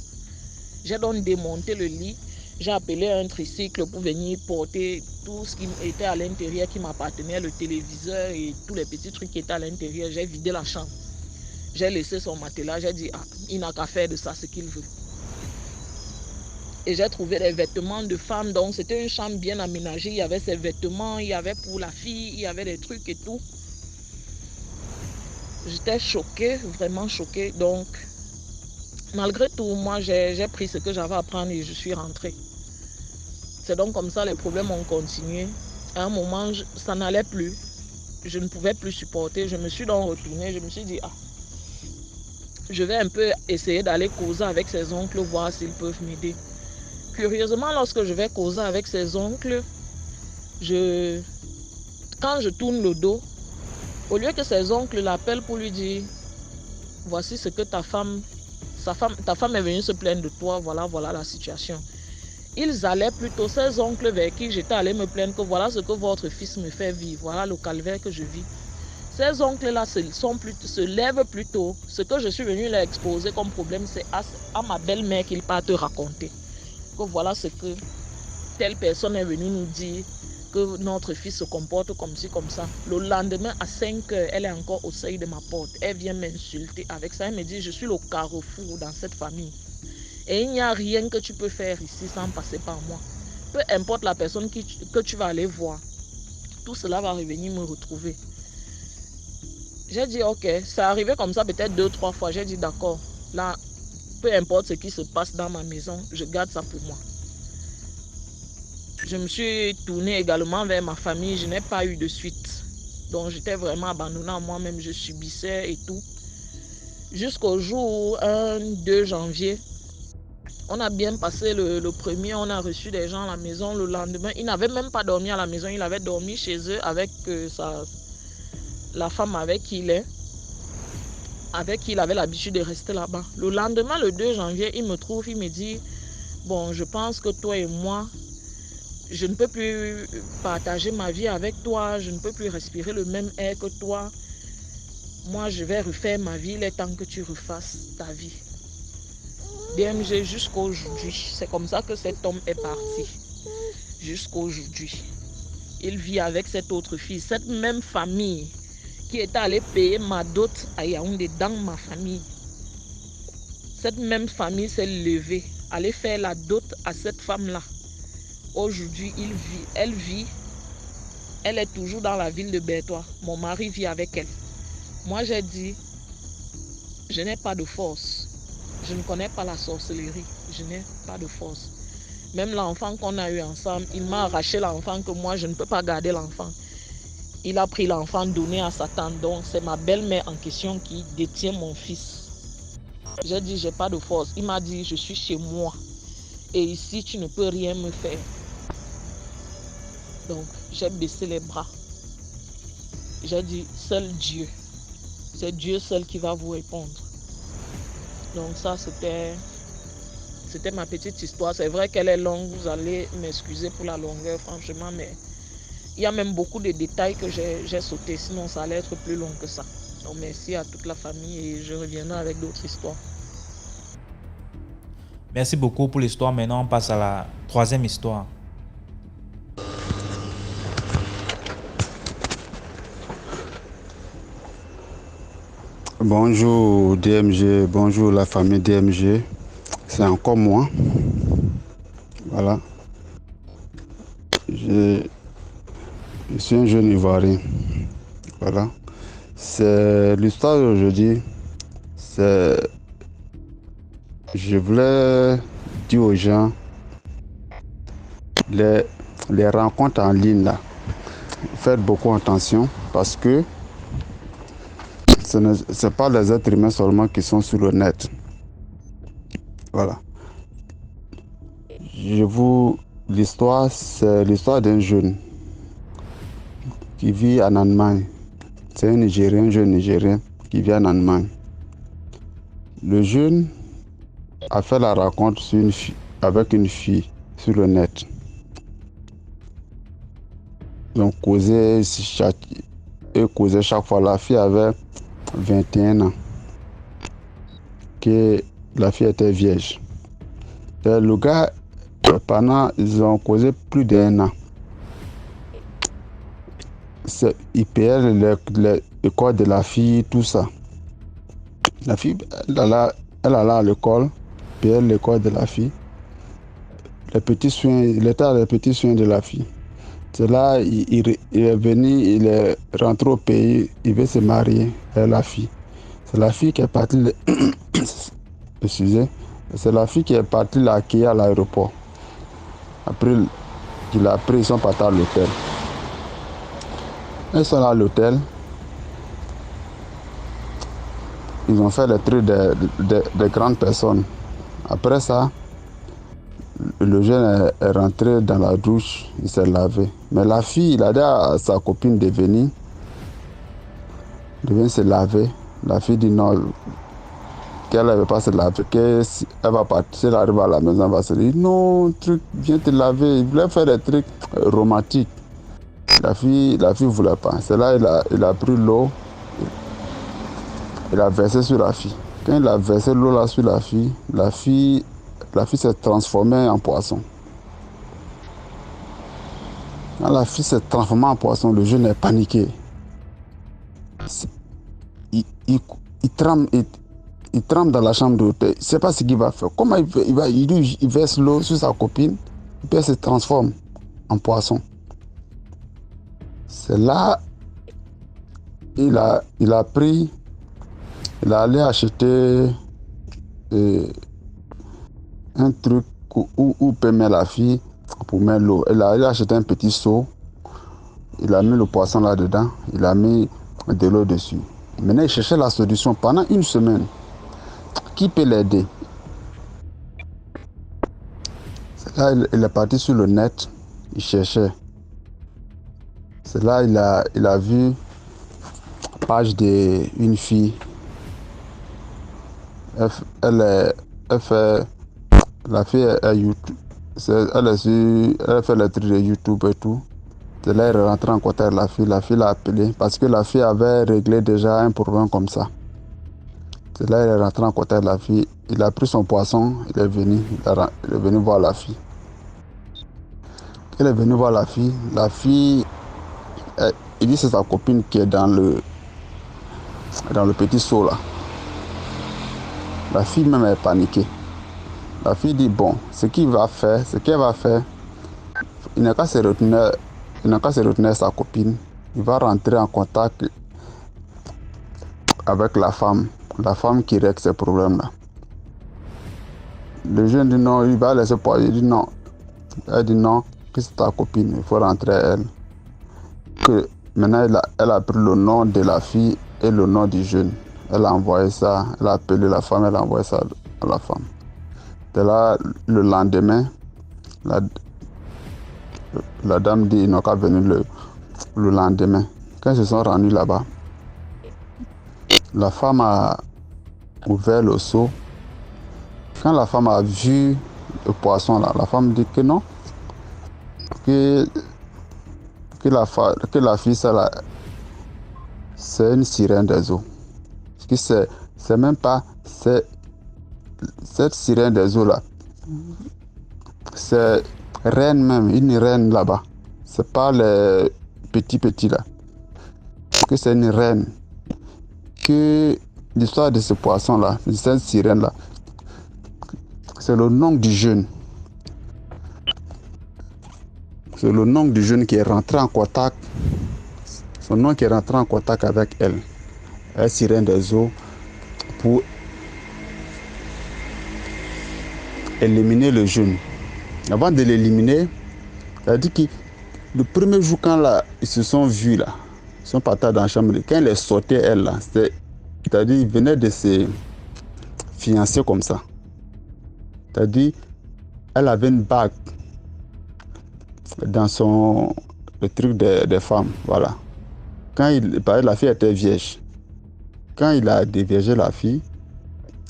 [SPEAKER 3] J'ai donc démonté le lit. J'ai appelé un tricycle pour venir porter tout ce qui était à l'intérieur qui m'appartenait, le téléviseur et tous les petits trucs qui étaient à l'intérieur. J'ai vidé la chambre. J'ai laissé son matelas. J'ai dit, il n'a qu'à faire de ça ce qu'il veut. Et j'ai trouvé des vêtements de femme. Donc, c'était une chambre bien aménagée. Il y avait ses vêtements, il y avait pour la fille, il y avait des trucs et tout. J'étais choquée, vraiment choquée. Donc, malgré tout, moi, j'ai pris ce que j'avais à prendre et je suis rentrée. C'est donc comme ça, les problèmes ont continué. À un moment, ça n'allait plus. Je ne pouvais plus supporter. Je me suis donc retournée. Je me suis dit, je vais un peu essayer d'aller causer avec ses oncles, voir s'ils peuvent m'aider. Curieusement, lorsque je vais causer avec ses oncles, quand je tourne le dos, au lieu que ses oncles l'appellent pour lui dire, voici ce que ta femme est venue se plaindre de toi, voilà la situation. Ils allaient plutôt, ces oncles vers qui j'étais allée me plaindre, que voilà ce que votre fils me fait vivre, voilà le calvaire que je vis. Ces oncles-là se lèvent plutôt. Ce que je suis venue leur exposer comme problème, c'est à ma belle-mère qu'ils partent raconter. Que voilà ce que telle personne est venue nous dire, que notre fils se comporte comme ci, comme ça. Le lendemain, à 5 heures, elle est encore au seuil de ma porte. Elle vient m'insulter avec ça. Elle me dit, je suis le carrefour dans cette famille. Et il n'y a rien que tu peux faire ici sans passer par moi. Peu importe la personne que tu vas aller voir, tout cela va revenir me retrouver. J'ai dit, ok, c'est arrivé comme ça peut-être 2-3 fois. J'ai dit, d'accord, là, peu importe ce qui se passe dans ma maison, je garde ça pour moi. Je me suis tournée également vers ma famille. Je n'ai pas eu de suite. Donc, j'étais vraiment abandonnée à moi-même. Je subissais et tout. Jusqu'au jour 2 janvier, on a bien passé le premier. On a reçu des gens à la maison. Le lendemain, il n'avait même pas dormi à la maison. Il avait dormi chez eux avec la femme avec qui il avait l'habitude de rester là-bas. Le lendemain, le 2 janvier, il me trouve, il me dit, bon, je pense que toi et moi, je ne peux plus partager ma vie avec toi, je ne peux plus respirer le même air que toi. Moi, je vais refaire ma vie, il est temps que tu refasses ta vie. DMG jusqu'aujourd'hui, c'est comme ça que cet homme est parti. Jusqu'aujourd'hui. Il vit avec cette autre fille, cette même famille qui est allée payer ma dot à Yaoundé dans ma famille. Cette même famille s'est levée, allée faire la dot à cette femme-là. Aujourd'hui, elle est toujours dans la ville de Bertois. Mon mari vit avec elle. Moi, j'ai dit, je n'ai pas de force. Je ne connais pas la sorcellerie. Je n'ai pas de force. Même l'enfant qu'on a eu ensemble, il m'a arraché l'enfant que moi, je ne peux pas garder l'enfant. Il a pris l'enfant donné à sa tante. Donc, c'est ma belle-mère en question qui détient mon fils. J'ai dit, j'ai pas de force. Il m'a dit, je suis chez moi. Et ici, tu ne peux rien me faire. Donc, j'ai baissé les bras. J'ai dit, seul Dieu. C'est Dieu seul qui va vous répondre. Donc ça, c'était ma petite histoire. C'est vrai qu'elle est longue, vous allez m'excuser pour la longueur, franchement, mais il y a même beaucoup de détails que j'ai sautés, sinon ça allait être plus long que ça. Donc merci à toute la famille et je reviendrai avec d'autres histoires.
[SPEAKER 1] Merci beaucoup pour l'histoire. Maintenant, on passe à la troisième histoire.
[SPEAKER 4] Bonjour DMG, bonjour la famille DMG, c'est encore moi. Voilà. Je suis un jeune Ivoirien. Voilà. C'est l'histoire d'aujourd'hui. Je voulais dire aux gens les rencontres en ligne là. Faites beaucoup attention parce que ce n'est pas les êtres humains seulement qui sont sur le net. Voilà. L'histoire, c'est l'histoire d'un jeune qui vit en Allemagne. C'est un jeune Nigérien qui vit en Allemagne. Le jeune a fait la rencontre avec une fille sur le net. Donc, causait chaque fois. La fille avait 21 ans. Que la fille était vierge. Et le gars, ils ont causé plus d'1 an. Il payait le corps de la fille, tout ça. La fille, elle allait à l'école, payait le corps de la fille. Il était à les petits soins de la fille. C'est là, il est venu, il est rentré au pays, il veut se marier avec la fille. C'est la fille qui est partie, excusez, c'est la fille qui est partie l'accueillir à l'aéroport. Après, ils sont partis à l'hôtel. Ils sont là à l'hôtel. Ils ont fait les trucs des grandes personnes. Après ça, le jeune est rentré dans la douche, il s'est lavé. Mais la fille, il a dit à sa copine de venir se laver. La fille dit non, qu'elle ne veut pas se laver, qu'elle va partir, si elle arrive à la maison, elle va se dire non, viens te laver. Il voulait faire des trucs romantiques. La fille ne voulait pas. C'est là il a pris l'eau, il a versé sur la fille. Quand il a versé l'eau là sur la fille s'est transformée en poisson. Quand la fille s'est transformée en poisson, le jeune est paniqué. Il tremble dans la chambre d'hôtel. Il ne sait pas ce qu'il va faire. Comment il verse l'eau sur sa copine, puis elle se transforme en poisson. C'est là, il a allé acheter un truc où peut mettre la fille pour mettre l'eau. Il a acheté un petit seau, il a mis le poisson là-dedans, il a mis de l'eau dessus. Maintenant, il cherchait la solution pendant 1 semaine. Qui peut l'aider? C'est là il est parti sur le net, il cherchait. C'est là il a vu la page d'une fille. La fille est YouTube. Elle fait les trucs de YouTube et tout. C'est là qu'il est rentré en contact avec la fille l'a appelé parce que la fille avait réglé déjà un problème comme ça. C'est là qu'il est rentré en contact avec la fille, il a pris son poisson, il est venu voir la fille. Il est venu voir la fille, il dit que c'est sa copine qui est dans le petit seau là. La fille même est paniquée. La fille dit bon, ce qu'elle va faire, il n'a qu'à se retenir sa copine. Il va rentrer en contact avec la femme qui règle ces problèmes-là. Le jeune dit non, il va laisser poser. Il dit non. Elle dit non, que c'est ta copine, il faut rentrer à elle. Que maintenant, elle a pris le nom de la fille et le nom du jeune. Elle a envoyé ça, elle a appelé la femme, elle a envoyé ça à la femme. De là, le lendemain, la dame dit qu'ils n'ont qu'à venir le lendemain. Quand ils se sont rendus là-bas, la femme a ouvert le seau. Quand la femme a vu le poisson là, la femme dit que non, que la fille ça là, c'est une sirène des eaux. Parce que c'est même pas cette sirène des eaux là, c'est reine même, une reine là-bas. C'est pas les petits là. Que c'est une reine. Que l'histoire de ce poisson là, de cette sirène là, c'est le nom du jeune. C'est le nom du jeune qui est rentré en contact. Son nom qui est rentré en contact avec elle. Elle sirène des eaux pour éliminer le jeune. Avant de l'éliminer, elle a dit que le premier jour quand là, ils se sont vus là, ils sont partis dans la chambre, quand elle est sortie elle là, c'est-à-dire ils venaient de se fiancer comme ça. C'est-à-dire elle avait une bague dans le truc des femmes, voilà. Quand la fille était vierge, quand il a déviergé la fille,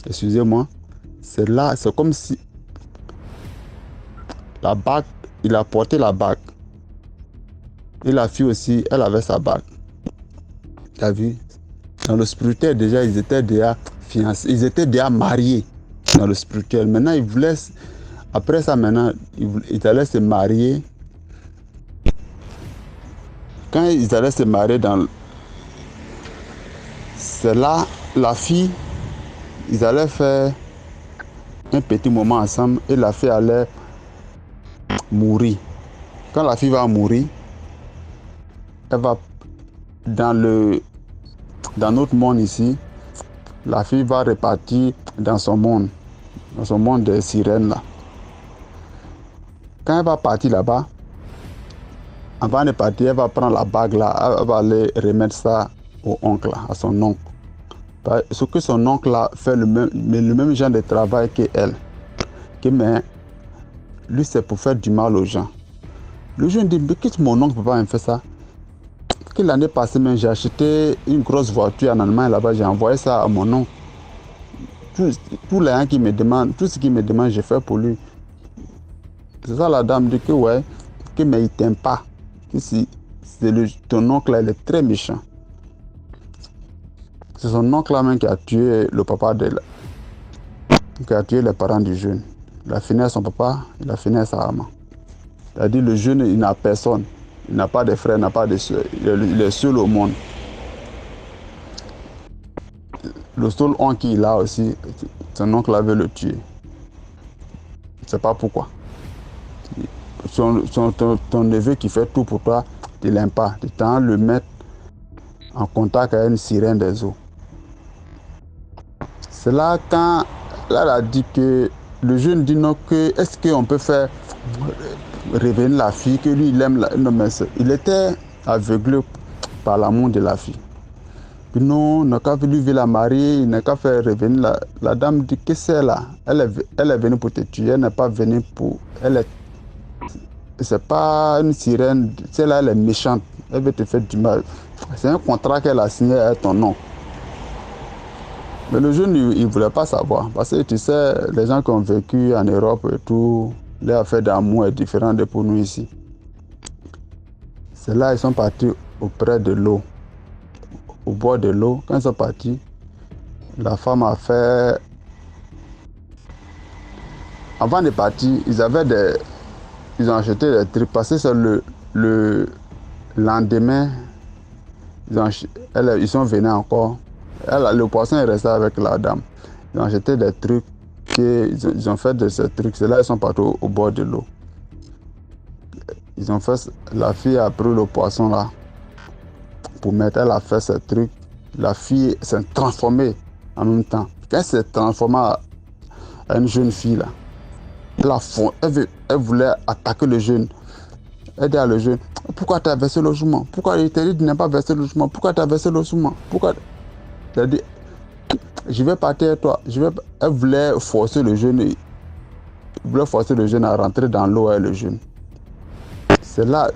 [SPEAKER 4] excusez-moi, c'est comme si la bague, il a porté la bague. Et la fille aussi, elle avait sa bague. Tu as vu? Dans le spirituel, déjà, ils étaient déjà fiancés, ils étaient déjà mariés dans le spirituel. Maintenant, ils voulaient, après ça, maintenant, ils allaient se marier. Quand ils allaient se marier c'est là, la fille, ils allaient faire un petit moment ensemble et la fille allait mourir. Quand la fille va mourir, elle va dans notre monde ici, la fille va repartir dans son monde des sirènes là. Quand elle va partir là-bas, avant de partir, elle va prendre la bague là, elle va aller remettre ça au oncle là, à son oncle. Ce que son oncle là fait le même genre de travail qu'elle. Mais lui c'est pour faire du mal aux gens. Le jeune dit, mais qu'est-ce que mon oncle ne peut pas me faire ça? Que l'année passée même, j'ai acheté une grosse voiture en Allemagne là-bas, j'ai envoyé ça à mon oncle. Tout les gens qui me demandent, tout ce qu'il me demande, j'ai fait pour lui. C'est ça la dame dit que ouais, mais il t'aime pas. Ton oncle là, il est très méchant. C'est son oncle là même qui a tué le papa qui a tué les parents du jeune. Il a fini à son papa, il a fini à sa maman. C'est-à-dire le jeune, il n'a personne. Il n'a pas de frère, il n'a pas de soeur. Il est seul au monde. Le seul oncle qu'il a aussi, son oncle avait le tué. Je ne sais pas pourquoi. Ton neveu qui fait tout pour toi, tu ne l'aimes pas. Tu t'en le mettre en contact avec une sirène des eaux. C'est là quand elle a dit que le jeune dit non, que est-ce qu'on peut faire revenir la fille, que lui il aime non, mais il était aveuglé par l'amour de la fille. Puis non, il n'a qu'à lui la marier, il n'a qu'à faire revenir la dame dit que c'est là. Elle est venue pour te tuer, elle n'est pas venue pour. C'est pas une sirène, celle-là elle est méchante, elle veut te faire du mal. C'est un contrat qu'elle a signé avec ton nom. Mais le jeune, il ne voulait pas savoir. Parce que tu sais, les gens qui ont vécu en Europe et tout, leur affaire d'amour est différente de pour nous ici. C'est là ils sont partis auprès de l'eau, au bord de l'eau. Quand ils sont partis, la femme a fait... Avant de partir, ils ont acheté des trucs parce que c'est le lendemain, ils sont venus encore. Le poisson est resté avec la dame. Ils ont acheté des trucs, ils ont fait de ces trucs. C'est là ils sont partis au bord de l'eau. La fille a pris le poisson là pour mettre, elle a fait ce truc. La fille s'est transformée en même temps. Quand elle s'est transformée à une jeune fille là, elle voulait attaquer le jeune. Elle dit à le jeune, pourquoi tu as versé le jugement? Pourquoi il t'a dit de ne pas verser le jugement? Pourquoi tu as versé le jugement? Pourquoi? Elle a dit, je vais partir avec toi. Elle voulait forcer le jeune. À rentrer dans l'eau avec le jeune. C'est là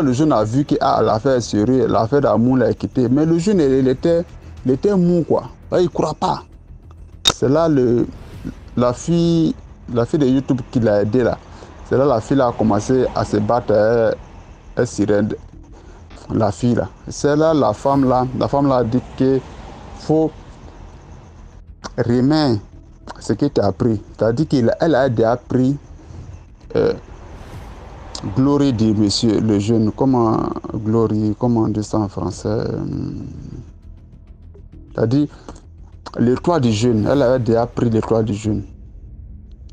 [SPEAKER 4] le jeune a vu que l'affaire est sérieuse, l'affaire d'amour l'a quitté. Mais le jeune, il était mou, quoi. Là, il ne croit pas. C'est là la fille de YouTube qui l'a aidé, là. C'est là la fille a commencé à se battre. Elle sirène. La fille, là. C'est là la femme, là a dit qu'il faut remettre ce que tu as appris. C'est-à-dire qu'elle a déjà appris Glory dit monsieur le jeune, comment on dit ça en français? C'est-à-dire l'étoile du jeune, elle avait déjà pris l'étoile du jeune.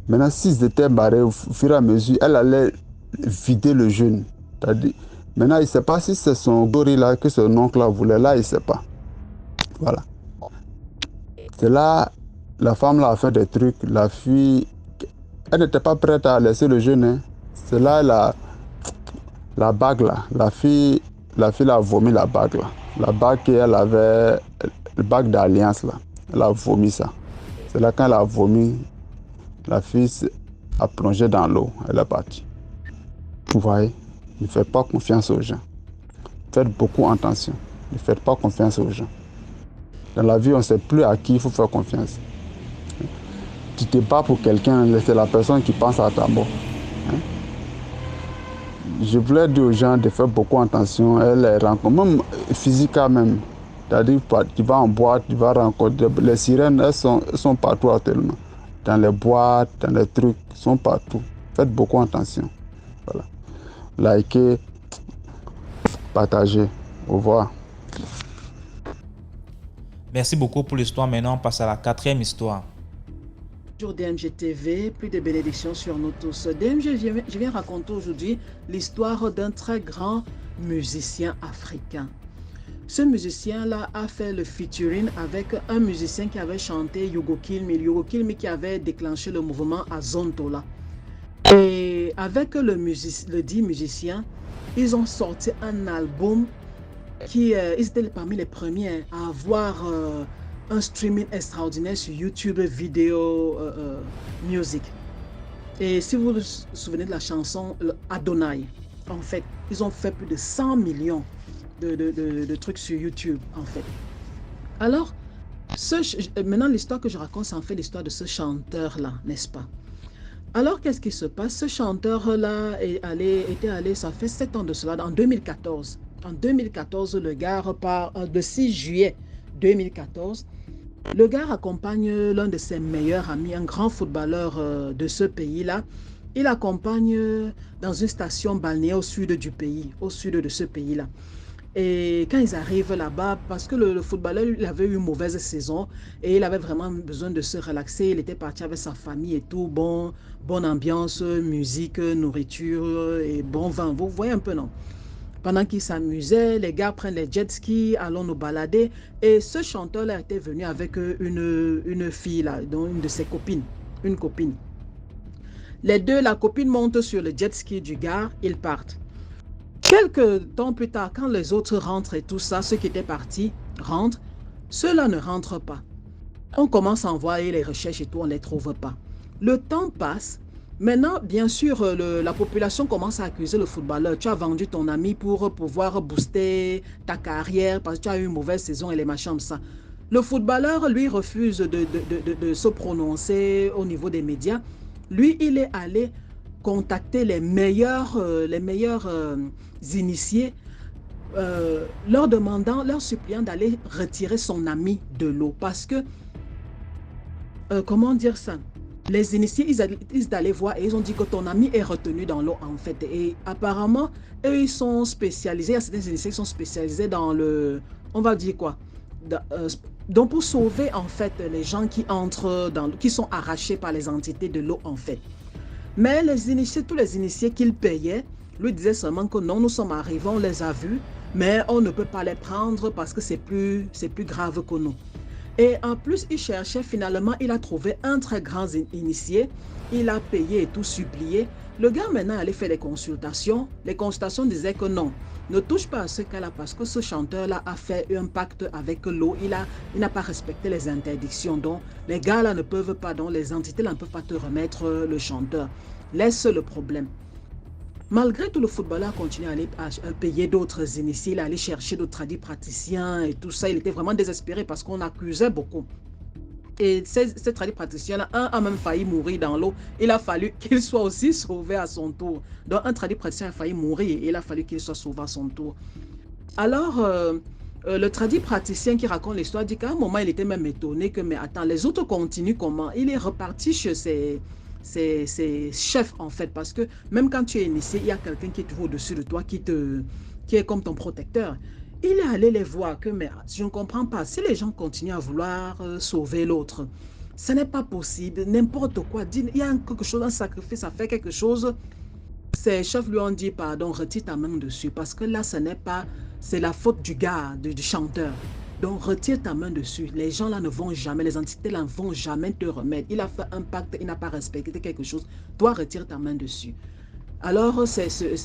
[SPEAKER 4] Maintenant, s'ils étaient barrés au fur et à mesure, elle allait vider le jeune. C'est-à-dire, maintenant, il ne sait pas si c'est son Glory là que son oncle là voulait, là, il ne sait pas. Voilà. C'est là, la femme là a fait des trucs, la fille, elle n'était pas prête à laisser le jeune, hein. C'est là la bague là, la fille a vomi la bague là. La bague qu'elle avait, le bague d'alliance là, elle a vomi ça. C'est là quand elle a vomi, la fille a plongé dans l'eau, elle est partie. Vous voyez, ne faites pas confiance aux gens. Faites beaucoup attention, ne faites pas confiance aux gens. Dans la vie, on ne sait plus à qui il faut faire confiance. Tu te bats pour quelqu'un, c'est la personne qui pense à ta mort. Je voulais dire aux gens de faire beaucoup attention. Elle rencontre, même physiquement même. C'est-à-dire, tu vas en boîte, tu vas rencontrer. Les sirènes, elles sont partout actuellement. Dans les boîtes, dans les trucs, elles sont partout. Faites beaucoup attention. Voilà. Likez, partagez. Au revoir.
[SPEAKER 1] Merci beaucoup pour l'histoire. Maintenant, on passe à la 4e histoire.
[SPEAKER 5] Bonjour DMG TV, plus de bénédictions sur nous tous. DMG, je viens raconter aujourd'hui l'histoire d'un très grand musicien africain. Ce musicien-là a fait le featuring avec un musicien qui avait chanté Yogo Kilmi qui avait déclenché le mouvement Azontola. Et avec le dit musicien, ils ont sorti un album qui ils étaient parmi les premiers à avoir un streaming extraordinaire sur YouTube, vidéo, music. Et si vous vous souvenez de la chanson Adonai, en fait, ils ont fait plus de 100 millions de trucs sur YouTube, en fait. Alors, maintenant l'histoire que je raconte, c'est en fait l'histoire de ce chanteur-là, n'est-ce pas? Alors, qu'est-ce qui se passe? Ce chanteur-là était allé, ça fait 7 ans de cela, en 2014. En 2014, le gars repart, le 6 juillet 2014, le gars accompagne l'un de ses meilleurs amis, un grand footballeur de ce pays-là. Il accompagne dans une station balnéaire au sud du pays, au sud de ce pays-là. Et quand ils arrivent là-bas, parce que le footballeur il avait eu une mauvaise saison et il avait vraiment besoin de se relaxer, il était parti avec sa famille et tout, bonne ambiance, musique, nourriture et bon vin. Vous voyez un peu, non? Pendant qu'ils s'amusaient, les gars prennent les jet skis, allons nous balader. Et ce chanteur-là était venu avec une fille, là, donc une de ses copines, une copine. Les deux, la copine monte sur le jet ski du gars, ils partent. Quelques temps plus tard, quand les autres rentrent et tout ça, ceux qui étaient partis rentrent, ceux-là ne rentrent pas. On commence à envoyer les recherches et tout, on ne les trouve pas. Le temps passe. Maintenant, bien sûr, la population commence à accuser le footballeur. Tu as vendu ton ami pour pouvoir booster ta carrière parce que tu as eu une mauvaise saison et les machins comme ça. Le footballeur, lui, refuse de se prononcer au niveau des médias. Lui, il est allé contacter les meilleurs initiés leur suppliant d'aller retirer son ami de l'eau. Parce que, comment dire ça? Les initiés, ils allaient voir et ils ont dit que ton ami est retenu dans l'eau, en fait. Et apparemment, eux, ils sont spécialisés, il y a certains initiés qui sont spécialisés dans le, on va dire quoi? Donc, pour sauver, en fait, les gens qui entrent qui sont arrachés par les entités de l'eau, en fait. Mais les initiés, tous les initiés qu'ils payaient, lui disaient seulement que non, nous sommes arrivés, on les a vus, mais on ne peut pas les prendre parce que c'est plus grave que nous. Et en plus, il cherchait, finalement, il a trouvé un très grand initié, il a payé et tout supplié. Le gars maintenant allait faire des consultations. Les consultations disaient que non, ne touche pas à ce cas-là parce que ce chanteur-là a fait un pacte avec l'eau. Il n'a pas respecté les interdictions. Donc, les gars-là ne peuvent pas, donc les entités-là ne peuvent pas te remettre le chanteur. Laisse le problème. Malgré tout, le footballeur a continué à payer d'autres initiés, il allait chercher d'autres tradis praticiens et tout ça. Il était vraiment désespéré parce qu'on accusait beaucoup. Et ces tradis praticiens-là, un a même failli mourir dans l'eau. Il a fallu qu'il soit aussi sauvé à son tour. Donc un tradit praticien a failli mourir et il a fallu qu'il soit sauvé à son tour. Alors, le tradit praticien qui raconte l'histoire dit qu'à un moment, il était même étonné que, mais attends, les autres continuent comment? Il est reparti chez ses chefs, en fait, parce que même quand tu es initié, il y a quelqu'un qui est toujours au-dessus de toi, qui est comme ton protecteur. Il est allé les voir que, mais je ne comprends pas, si les gens continuent à vouloir sauver l'autre, ce n'est pas possible, n'importe quoi, il y a quelque chose, un sacrifice à faire, quelque chose. Ses chefs lui ont dit, pardon, retire ta main dessus, parce que là, ce n'est pas, c'est la faute du gars, du chanteur. Donc, retire ta main dessus. Les gens là ne vont jamais, les entités là ne vont jamais te remettre. Il a fait un pacte, il n'a pas respecté quelque chose. Toi, retire ta main dessus. Alors,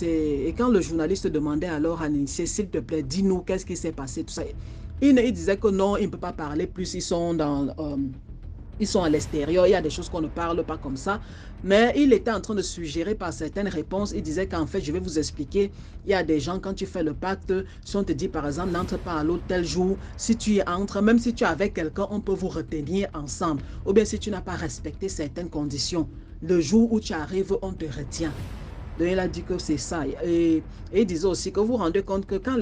[SPEAKER 5] et quand le journaliste demandait alors à l'initié, s'il te plaît, dis-nous qu'est-ce qui s'est passé, tout ça. Il disait que non, il ne peut pas parler plus, ils sont à l'extérieur, il y a des choses qu'on ne parle pas comme ça. Mais il était en train de suggérer par certaines réponses, il disait qu'en fait, je vais vous expliquer, il y a des gens, quand tu fais le pacte, si on te dit par exemple, n'entre pas à l'eau tel jour, si tu y entres, même si tu es avec quelqu'un, on peut vous retenir ensemble. Ou bien si tu n'as pas respecté certaines conditions, le jour où tu arrives, on te retient. Donc il a dit que c'est ça. Et il disait aussi que vous vous rendez compte que quand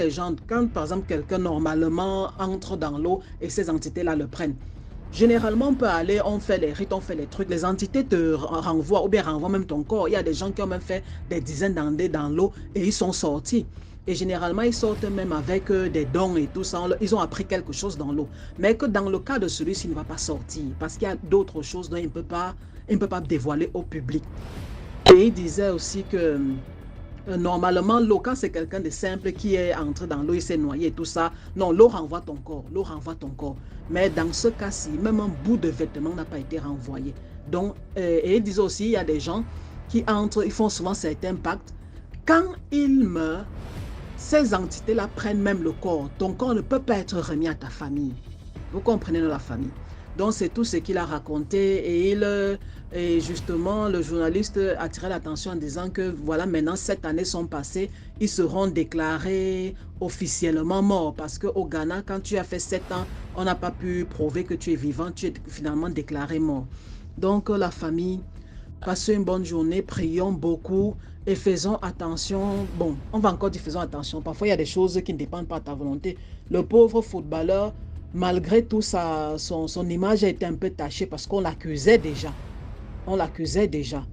[SPEAKER 5] par exemple quelqu'un normalement entre dans l'eau et ces entités-là le prennent, généralement, on peut aller, on fait les rites, on fait les trucs, les entités te renvoient ou bien renvoient même ton corps. Il y a des gens qui ont même fait des dizaines d'années dans l'eau et ils sont sortis. Et généralement, ils sortent même avec des dons et tout ça. Ils ont appris quelque chose dans l'eau. Mais que dans le cas de celui-ci, il ne va pas sortir parce qu'il y a d'autres choses dont il ne peut pas dévoiler au public. Et il disait aussi que normalement, l'eau, quand c'est quelqu'un de simple qui est entré dans l'eau, il s'est noyé et tout ça, non, l'eau renvoie ton corps, l'eau renvoie ton corps. Mais dans ce cas-ci, même un bout de vêtement n'a pas été renvoyé. Donc, et il disait aussi, il y a des gens qui entrent, ils font souvent certains pactes. Quand ils meurent, ces entités-là prennent même le corps. Ton corps ne peut pas être remis à ta famille. Vous comprenez, dans la famille. Donc, c'est tout ce qu'il a raconté et justement, le journaliste attirait l'attention en disant que voilà, maintenant, 7 années sont passées, ils seront déclarés officiellement morts parce qu'au Ghana, quand tu as fait 7 ans, on n'a pas pu prouver que tu es vivant, tu es finalement déclaré mort. Donc, la famille, passez une bonne journée, prions beaucoup et faisons attention. Bon, on va encore dire faisons attention. Parfois, il y a des choses qui ne dépendent pas de ta volonté. Le pauvre footballeur, malgré tout, son image a été un peu tachée parce qu'on l'accusait déjà. On l'accusait déjà.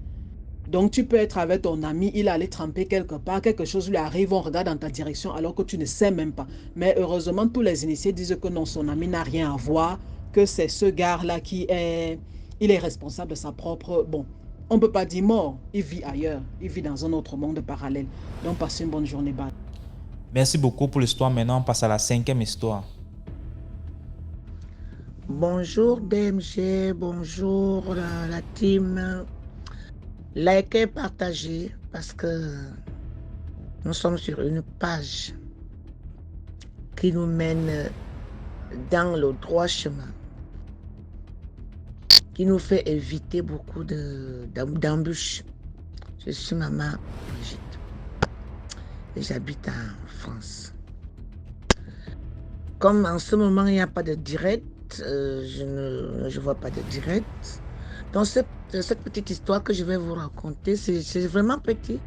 [SPEAKER 5] Donc, tu peux être avec ton ami, il allait tremper quelque part, quelque chose lui arrive, on regarde dans ta direction alors que tu ne sais même pas. Mais heureusement, tous les initiés disent que non, son ami n'a rien à voir, que c'est ce gars-là il est responsable de sa propre... Bon, on ne peut pas dire mort, il vit ailleurs, il vit dans un autre monde parallèle. Donc, passez une bonne journée. Bye.
[SPEAKER 1] Merci beaucoup pour l'histoire. Maintenant, on passe à la 5e histoire.
[SPEAKER 6] Bonjour BMG, bonjour la team. Likez, partagez parce que nous sommes sur une page qui nous mène dans le droit chemin, qui nous fait éviter beaucoup d'embûches. Je suis maman Brigitte et j'habite en France. Comme en ce moment il n'y a pas de direct, je ne vois pas de direct. Donc cette petite histoire que je vais vous raconter, c'est vraiment petit.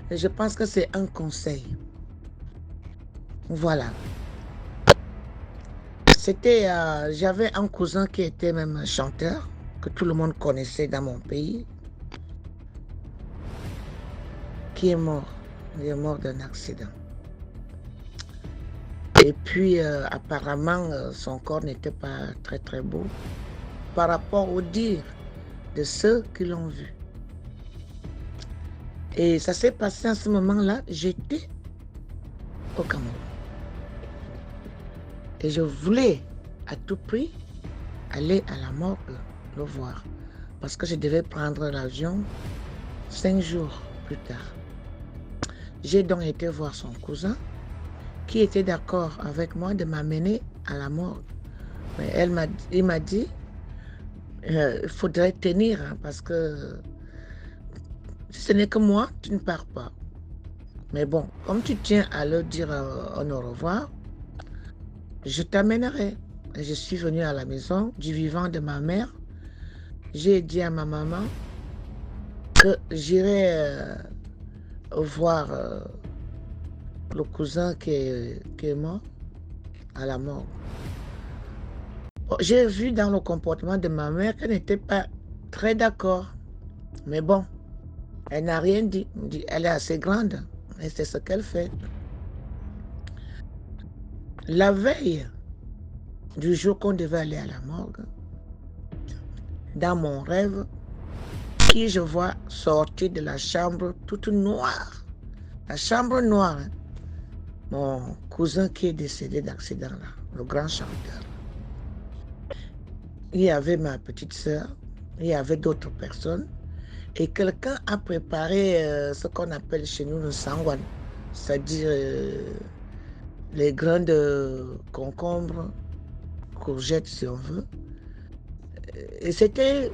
[SPEAKER 6] Et je pense que c'est un conseil. Voilà. J'avais un cousin qui était même un chanteur, que tout le monde connaissait dans mon pays, qui est mort. Il est mort d'un accident. Et puis, apparemment, son corps n'était pas très très beau par rapport au dire de ceux qui l'ont vu. Et ça s'est passé à ce moment-là, j'étais au Cameroun. Et je voulais à tout prix aller à la morgue le voir. Parce que je devais prendre l'avion 5 jours plus tard. J'ai donc été voir son cousin qui était d'accord avec moi de m'amener à la morgue. Mais il m'a dit, il faudrait tenir hein, parce que si ce n'est que moi, tu ne pars pas. Mais bon, comme tu tiens à leur dire au revoir, je t'amènerai. Et je suis venue à la maison du vivant de ma mère. J'ai dit à ma maman que j'irai voir le cousin qui est mort à la mort. J'ai vu dans le comportement de ma mère qu'elle n'était pas très d'accord. Mais bon, elle n'a rien dit. Elle est assez grande et c'est ce qu'elle fait. La veille du jour qu'on devait aller à la morgue, dans mon rêve, qui je vois sortir de la chambre toute noire. La chambre noire, hein. Mon cousin qui est décédé d'accident là, le grand chanteur. Il y avait ma petite sœur, il y avait d'autres personnes, et quelqu'un a préparé ce qu'on appelle chez nous le sangwan, c'est-à-dire les grains de concombre, courgettes si on veut. Et c'était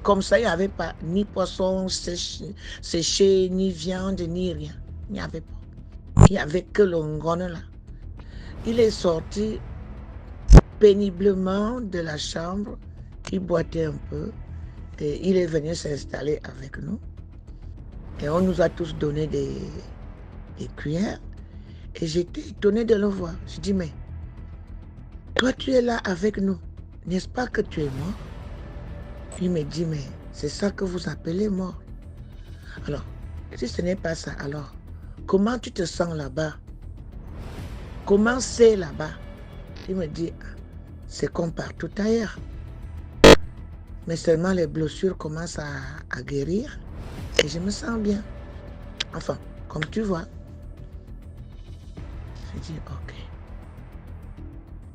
[SPEAKER 6] comme ça, il n'y avait pas ni poisson séché, ni viande, ni rien. Il n'y avait pas. Il n'y avait que le ngone là. Il est sorti péniblement de la chambre, il boitait un peu, et il est venu s'installer avec nous. Et on nous a tous donné des cuillères. Et j'étais étonnée de le voir. Je dis, mais toi tu es là avec nous, n'est-ce pas que tu es mort? Il me dit, mais c'est ça que vous appelez mort. Alors, si ce n'est pas ça, alors, comment tu te sens là-bas? Comment c'est là-bas? Il me dit, c'est comme partout ailleurs. Mais seulement les blessures commencent à guérir et je me sens bien. Enfin, comme tu vois. Je dis, ok.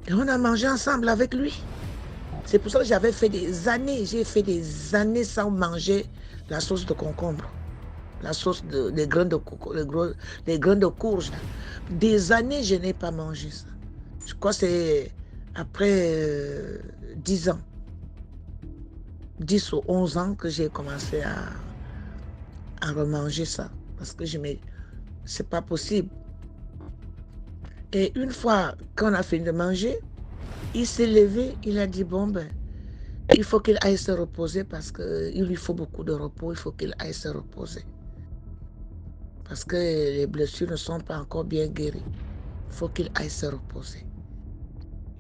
[SPEAKER 6] Et on a mangé ensemble avec lui. C'est pour ça que j'avais fait des années, j'ai fait des années sans manger la sauce de concombre, la sauce des grains de coco, les grains de courge. Des années, je n'ai pas mangé ça. Je crois que c'est après 10 ans, 10 ou 11 ans que j'ai commencé à remanger ça. Parce que c'est pas possible. Et une fois qu'on a fini de manger, il s'est levé, il a dit, bon ben, il faut qu'il aille se reposer parce qu'il lui faut beaucoup de repos, il faut qu'il aille se reposer. Parce que les blessures ne sont pas encore bien guéries. Il faut qu'il aille se reposer.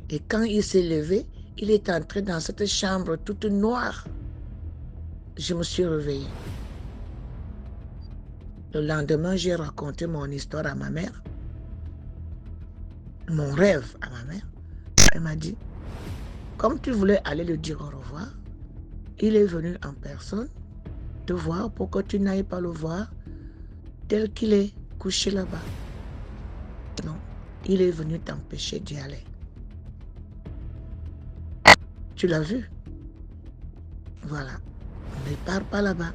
[SPEAKER 6] Et quand il s'est levé, il est entré dans cette chambre toute noire. Je me suis réveillée. Le lendemain, j'ai raconté mon histoire à ma mère, mon rêve à ma mère. Elle m'a dit, comme tu voulais aller le dire au revoir, il est venu en personne te voir pour que tu n'ailles pas le voir tel qu'il est couché là-bas. Non, il est venu t'empêcher d'y aller. Tu l'as vu? Voilà, ne pars pas là-bas.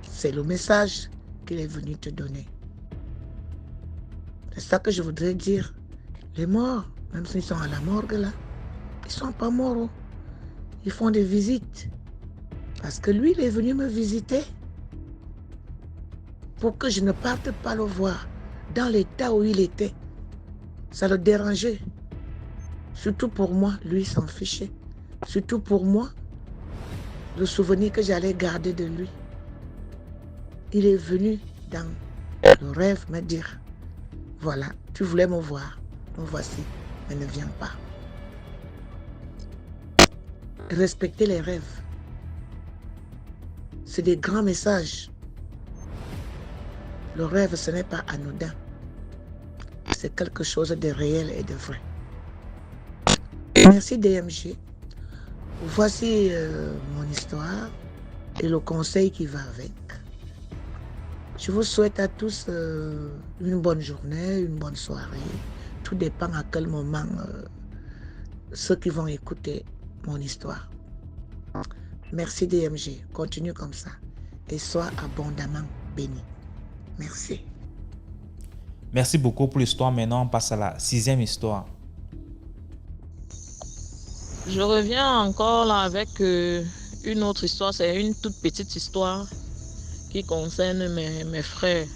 [SPEAKER 6] C'est le message qu'il est venu te donner. C'est ça que je voudrais dire. Les morts, même s'ils sont à la morgue là, ils ne sont pas morts. Ils font des visites. Parce que lui, il est venu me visiter pour que je ne parte pas le voir dans l'état où il était. Ça le dérangeait. Surtout pour moi, lui il s'en fichait. Surtout pour moi, le souvenir que j'allais garder de lui. Il est venu dans le rêve me dire, voilà, Tu voulais me voir, me voici, mais ne viens pas. Respecter les rêves. C'est des grands messages. Le rêve, ce n'est pas anodin. C'est quelque chose de réel et de vrai. Merci DMG. Voici mon histoire et le conseil qui va avec. Je vous souhaite à tous une bonne journée, une bonne soirée. Tout dépend à quel moment ceux qui vont écouter mon histoire. Merci DMG. Continue comme ça et sois abondamment béni. Merci.
[SPEAKER 1] Merci beaucoup pour l'histoire. Maintenant, on passe à la 6e histoire.
[SPEAKER 3] Je reviens encore là avec une autre histoire. C'est une toute petite histoire qui concerne mes frères.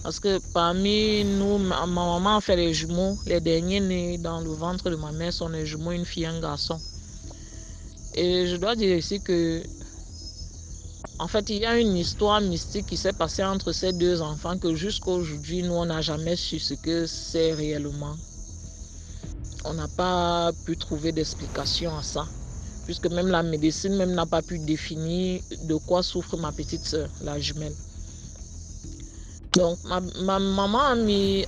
[SPEAKER 3] Parce que parmi nous, ma maman a fait les jumeaux. Les derniers nés dans le ventre de ma mère sont les jumeaux, une fille et un garçon. Et je dois dire ici que, en fait, il y a une histoire mystique qui s'est passée entre ces deux enfants que jusqu'à aujourd'hui, nous, on n'a jamais su ce que c'est réellement. On n'a pas pu trouver d'explication à ça, puisque même la médecine même n'a pas pu définir de quoi souffre ma petite sœur, la jumelle. Donc, ma maman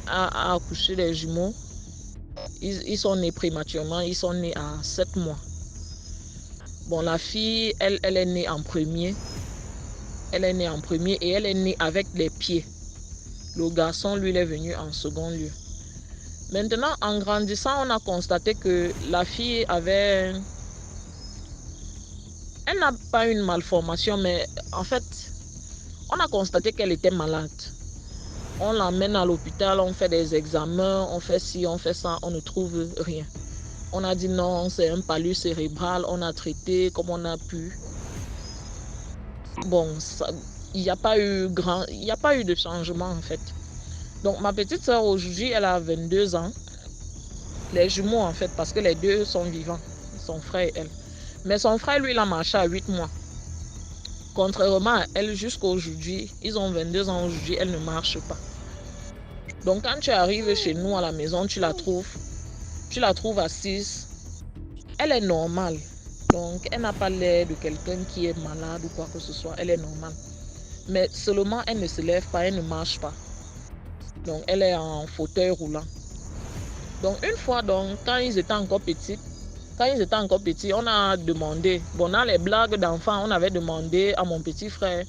[SPEAKER 3] a accouché les jumeaux. Ils sont nés prématurément, ils sont nés à 7 mois. Bon, la fille, elle est née en premier. Elle est née en premier et elle est née avec les pieds. Le garçon, lui, il est venu en second lieu. Maintenant, en grandissant, on a constaté que la fille avait... Elle n'a pas une malformation, mais en fait, on a constaté qu'elle était malade. On l'emmène à l'hôpital, on fait des examens, on fait ci, on fait ça, on ne trouve rien. On a dit non, c'est un palud cérébral, on a traité comme on a pu. Bon, il n'y a pas eu de changement en fait. Donc ma petite soeur aujourd'hui, elle a 22 ans. Les jumeaux en fait, parce que les deux sont vivants, son frère et elle. Mais son frère, lui, il a marché à 8 mois. Contrairement à elle, jusqu'à aujourd'hui, ils ont 22 ans aujourd'hui, elle ne marche pas. Donc quand tu arrives chez nous à la maison, tu la trouves assise. Elle est normale. Donc elle n'a pas l'air de quelqu'un qui est malade ou quoi que ce soit. Elle est normale. Mais seulement elle ne se lève pas, elle ne marche pas. Donc elle est en fauteuil roulant. Donc une fois, donc, quand ils étaient encore petits, on a demandé, bon, dans les blagues d'enfants, on avait demandé à mon petit frère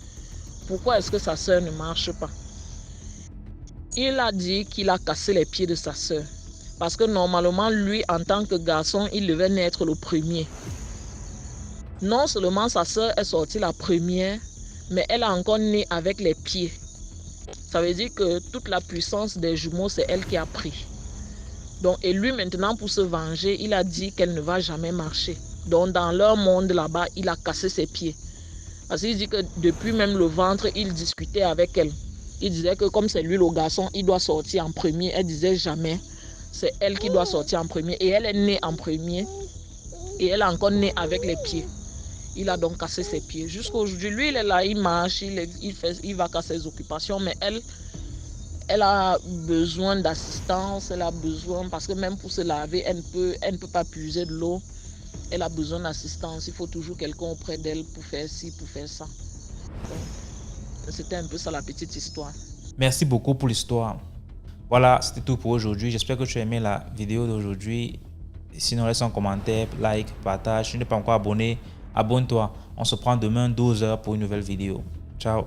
[SPEAKER 3] pourquoi est-ce que sa soeur ne marche pas. Il a dit qu'il a cassé les pieds de sa soeur. Parce que normalement, lui, en tant que garçon, il devait naître le premier. Non seulement sa soeur est sortie la première, mais elle a encore né avec les pieds. Ça veut dire que toute la puissance des jumeaux, c'est elle qui a pris. Donc, et lui, maintenant, pour se venger, il a dit qu'elle ne va jamais marcher. Donc, dans leur monde là-bas, il a cassé ses pieds. Parce qu'il dit que depuis même le ventre, il discutait avec elle. Il disait que comme c'est lui le garçon, il doit sortir en premier. Elle disait jamais. C'est elle qui doit sortir en premier. Et elle est née en premier. Et elle est encore née avec les pieds. Il a donc cassé ses pieds. Jusqu'à aujourd'hui, lui, il est là, il marche, il va qu'à ses occupations. Mais elle a besoin d'assistance, elle a besoin, parce que même pour se laver, elle ne peut pas puiser de l'eau. Elle a besoin d'assistance. Il faut toujours quelqu'un auprès d'elle pour faire ci, pour faire ça. Donc, c'était un peu ça la petite histoire.
[SPEAKER 1] Merci beaucoup pour l'histoire. Voilà, c'était tout pour aujourd'hui. J'espère que tu as aimé la vidéo d'aujourd'hui. Sinon, laisse un commentaire, like, partage. Si tu n'es pas encore abonné, abonne-toi. On se prend demain 12h pour une nouvelle vidéo. Ciao.